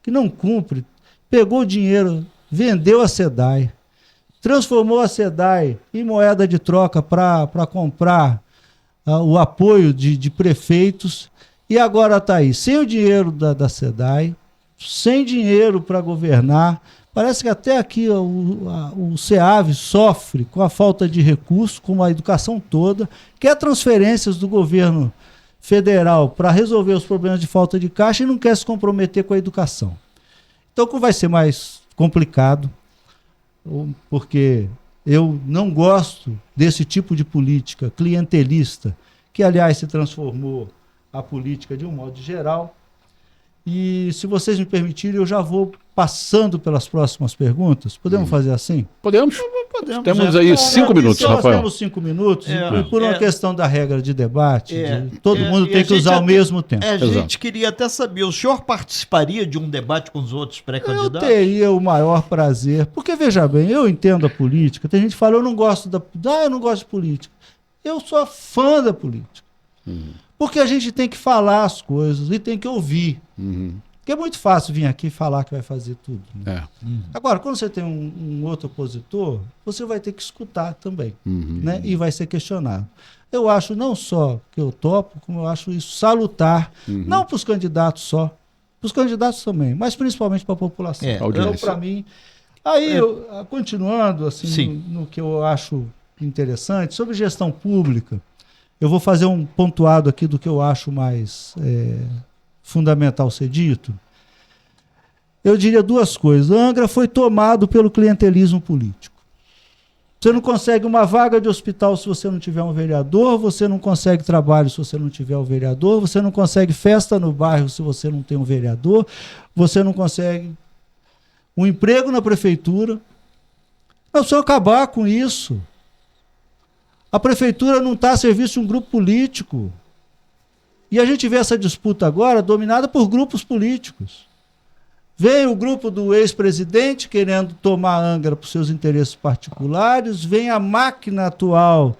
que não cumpre, pegou o dinheiro, vendeu a SEDAI, transformou a SEDAI em moeda de troca para comprar o apoio de prefeitos, e agora está aí, sem o dinheiro da SEDAI, sem dinheiro para governar. Parece que até aqui o SEAV sofre com a falta de recursos, com a educação toda, quer transferências do governo federal para resolver os problemas de falta de caixa e não quer se comprometer com a educação. Então, como vai ser mais complicado, porque eu não gosto desse tipo de política clientelista que aliás se transformou a política de um modo geral. E se vocês me permitirem, eu já vou passando pelas próximas perguntas. Podemos fazer assim?
Podemos?
Podemos.
Temos aí 5 minutos,
Nós
Rafael.
temos 5 minutos, e por uma questão da regra de debate, todo mundo
e
tem
a
que usar
gente
ao mesmo tempo.
A gente queria até saber, o senhor participaria de um debate com os outros
Eu
pré-candidatos?
teria o maior prazer, porque veja bem, eu entendo a política, tem gente que fala, eu não gosto de política. Eu sou fã da política. Porque a gente tem que falar as coisas e tem que ouvir. Porque é muito fácil vir aqui e falar que vai fazer tudo. Né? Agora, quando você tem um outro opositor, você vai ter que escutar também. Né? E vai ser questionado. Eu acho não só que eu topo, como eu acho isso salutar, não para os candidatos só, para os candidatos também, mas principalmente para a população. Então, para mim... Aí, continuando assim, no que eu acho interessante, sobre gestão pública, eu vou fazer um pontuado aqui do que eu acho mais fundamental ser dito. Eu diria duas coisas. Angra foi tomado pelo clientelismo político. Você não consegue uma vaga de hospital se você não tiver um vereador, você não consegue trabalho se você não tiver um vereador, você não consegue festa no bairro se você não tem um vereador, você não consegue um emprego na prefeitura. Nós precisamos acabar com isso. A prefeitura não está a serviço de um grupo político. E a gente vê essa disputa agora dominada por grupos políticos. Vem o grupo do ex-presidente querendo tomar Angra para os seus interesses particulares, vem a máquina atual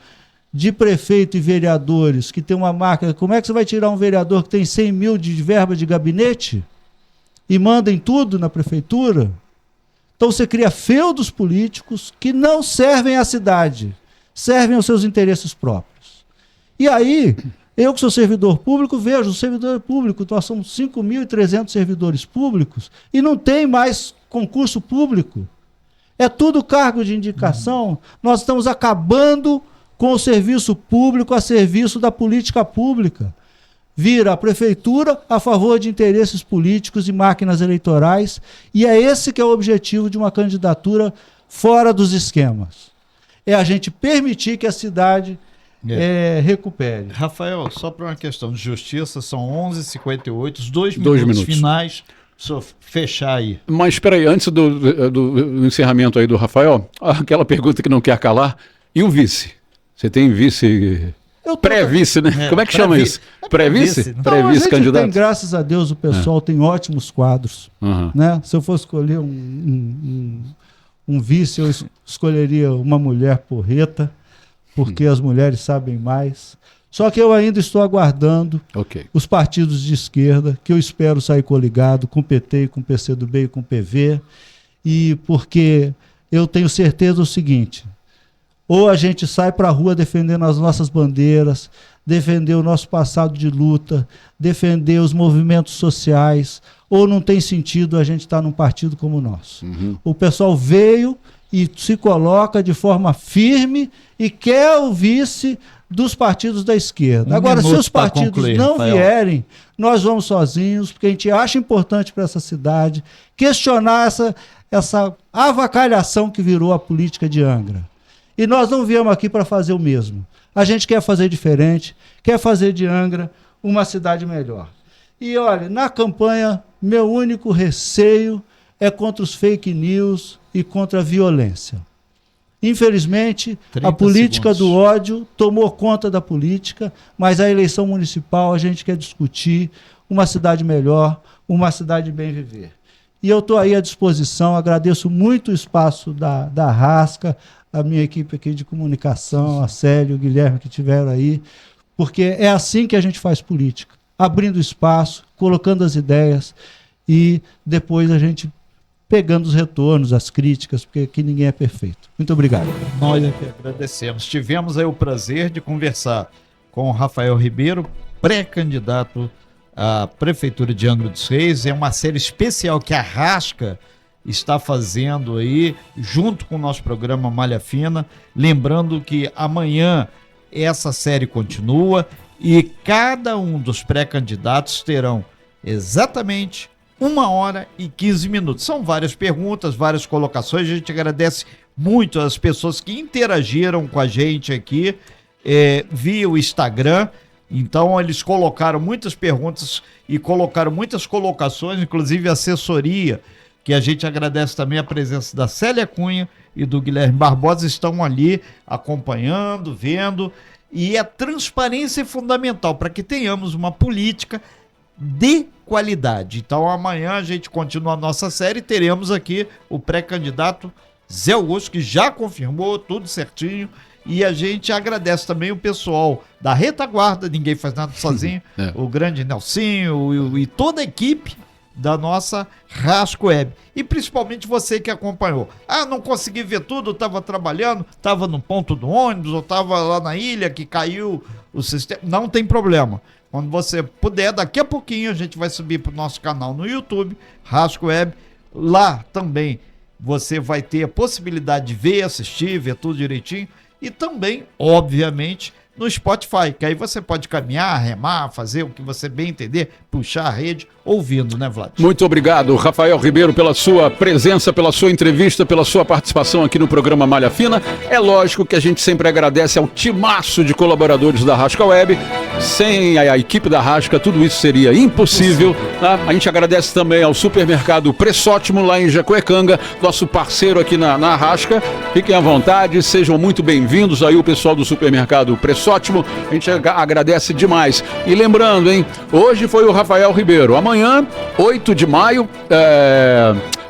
de prefeito e vereadores, que tem uma máquina... Como é que você vai tirar um vereador que tem 100 mil de verba de gabinete e manda em tudo na prefeitura? Então você cria feudos políticos que não servem à cidade, servem aos seus interesses próprios. E aí, eu que sou servidor público, vejo o servidor público, nós somos 5.300 servidores públicos e não tem mais concurso público. É tudo cargo de indicação. Nós estamos acabando com o serviço público a serviço da política pública. Vira a prefeitura a favor de interesses políticos e máquinas eleitorais, e é esse que é o objetivo de uma candidatura fora dos esquemas. É a gente permitir que a cidade recupere.
Rafael, só para uma questão de justiça, são 11h58, os 2 minutos finais, só fechar aí.
Mas espera aí, antes do encerramento aí do Rafael, aquela pergunta que não quer calar, e o vice? Você tem vice... Pré-vice, né? Como é que chama isso? Pré-vice? Pré-vice candidato?
Tem, graças a Deus, o pessoal tem ótimos quadros. Né? Se eu fosse escolher um vice, eu escolheria uma mulher porreta, porque as mulheres sabem mais. Só que eu ainda estou aguardando os partidos de esquerda, que eu espero sair coligado com o PT, com o PCdoB e com o PV, e porque eu tenho certeza do seguinte: ou a gente sai para a rua defendendo as nossas bandeiras, defender o nosso passado de luta, defender os movimentos sociais, ou não tem sentido a gente estar num partido como o nosso. O pessoal veio e se coloca de forma firme e quer o vice dos partidos da esquerda. Agora, se os partidos não vierem, nós vamos sozinhos, porque a gente acha importante para essa cidade questionar essa avacalhação que virou a política de Angra. E nós não viemos aqui para fazer o mesmo. A gente quer fazer diferente, quer fazer de Angra uma cidade melhor. E olha, na campanha, meu único receio é contra os fake news e contra a violência. Infelizmente, a política do ódio tomou conta da política, mas a eleição municipal a gente quer discutir uma cidade melhor, uma cidade bem viver. E eu estou aí à disposição, agradeço muito o espaço da Rasca, a minha equipe aqui de comunicação, a Célio, o Guilherme que estiveram aí, porque é assim que a gente faz política, abrindo espaço, colocando as ideias e depois a gente pegando os retornos, as críticas, porque aqui ninguém é perfeito. Muito obrigado.
Nós é que agradecemos. Tivemos aí o prazer de conversar com o Rafael Ribeiro, pré-candidato à Prefeitura de Angra dos Reis. É uma série especial que a Rasca está fazendo aí, junto com o nosso programa Malha Fina. Lembrando que amanhã essa série continua e cada um dos pré-candidatos terão exatamente 1h15. São várias perguntas, várias colocações. A gente agradece muito as pessoas que interagiram com a gente aqui via o Instagram. Então eles colocaram muitas perguntas e colocaram muitas colocações, inclusive assessoria, que a gente agradece também a presença da Célia Cunha e do Guilherme Barbosa, estão ali acompanhando, vendo, e a transparência é fundamental para que tenhamos uma política de qualidade. Então amanhã a gente continua a nossa série e teremos aqui o pré-candidato Zé Augusto, que já confirmou tudo certinho, e a gente agradece também o pessoal da retaguarda, ninguém faz nada sozinho, o grande Nelsinho e toda a equipe da nossa Rasca Web, e principalmente você que acompanhou. Não consegui ver tudo, estava trabalhando, estava no ponto do ônibus, ou estava lá na ilha que caiu o sistema, não tem problema. Quando você puder, daqui a pouquinho a gente vai subir para o nosso canal no YouTube, Rasca Web. Lá também você vai ter a possibilidade de ver, assistir, ver tudo direitinho. E também, obviamente, no Spotify, que aí você pode caminhar, remar, fazer o que você bem entender, puxar a rede, ouvindo, né, Vlad?
Muito obrigado, Rafael Ribeiro, pela sua presença, pela sua entrevista, pela sua participação aqui no programa Malha Fina. É lógico que a gente sempre agradece ao timaço de colaboradores da Rasca Web. Sem a equipe da Rasca, tudo isso seria impossível. Tá? A gente agradece também ao supermercado Pressótimo, lá em Jacuecanga, nosso parceiro aqui na Rasca. Fiquem à vontade, sejam muito bem-vindos aí o pessoal do supermercado Pressótimo. A gente agradece demais. E lembrando, hein, hoje foi o Rafael Ribeiro. Amanhã, 8 de maio,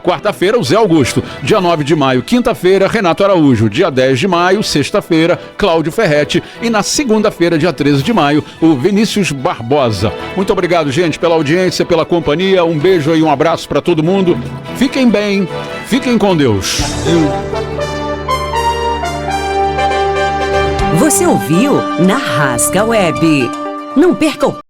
quarta-feira, o Zé Augusto. Dia 9 de maio, quinta-feira, Renato Araújo. Dia 10 de maio, sexta-feira, Cláudio Ferretti. E na segunda-feira, dia 13 de maio, o Vinícius Barbosa. Muito obrigado, gente, pela audiência, pela companhia. Um beijo e um abraço para todo mundo. Fiquem bem, fiquem com Deus.
Você ouviu na Rasca Web. Não perca o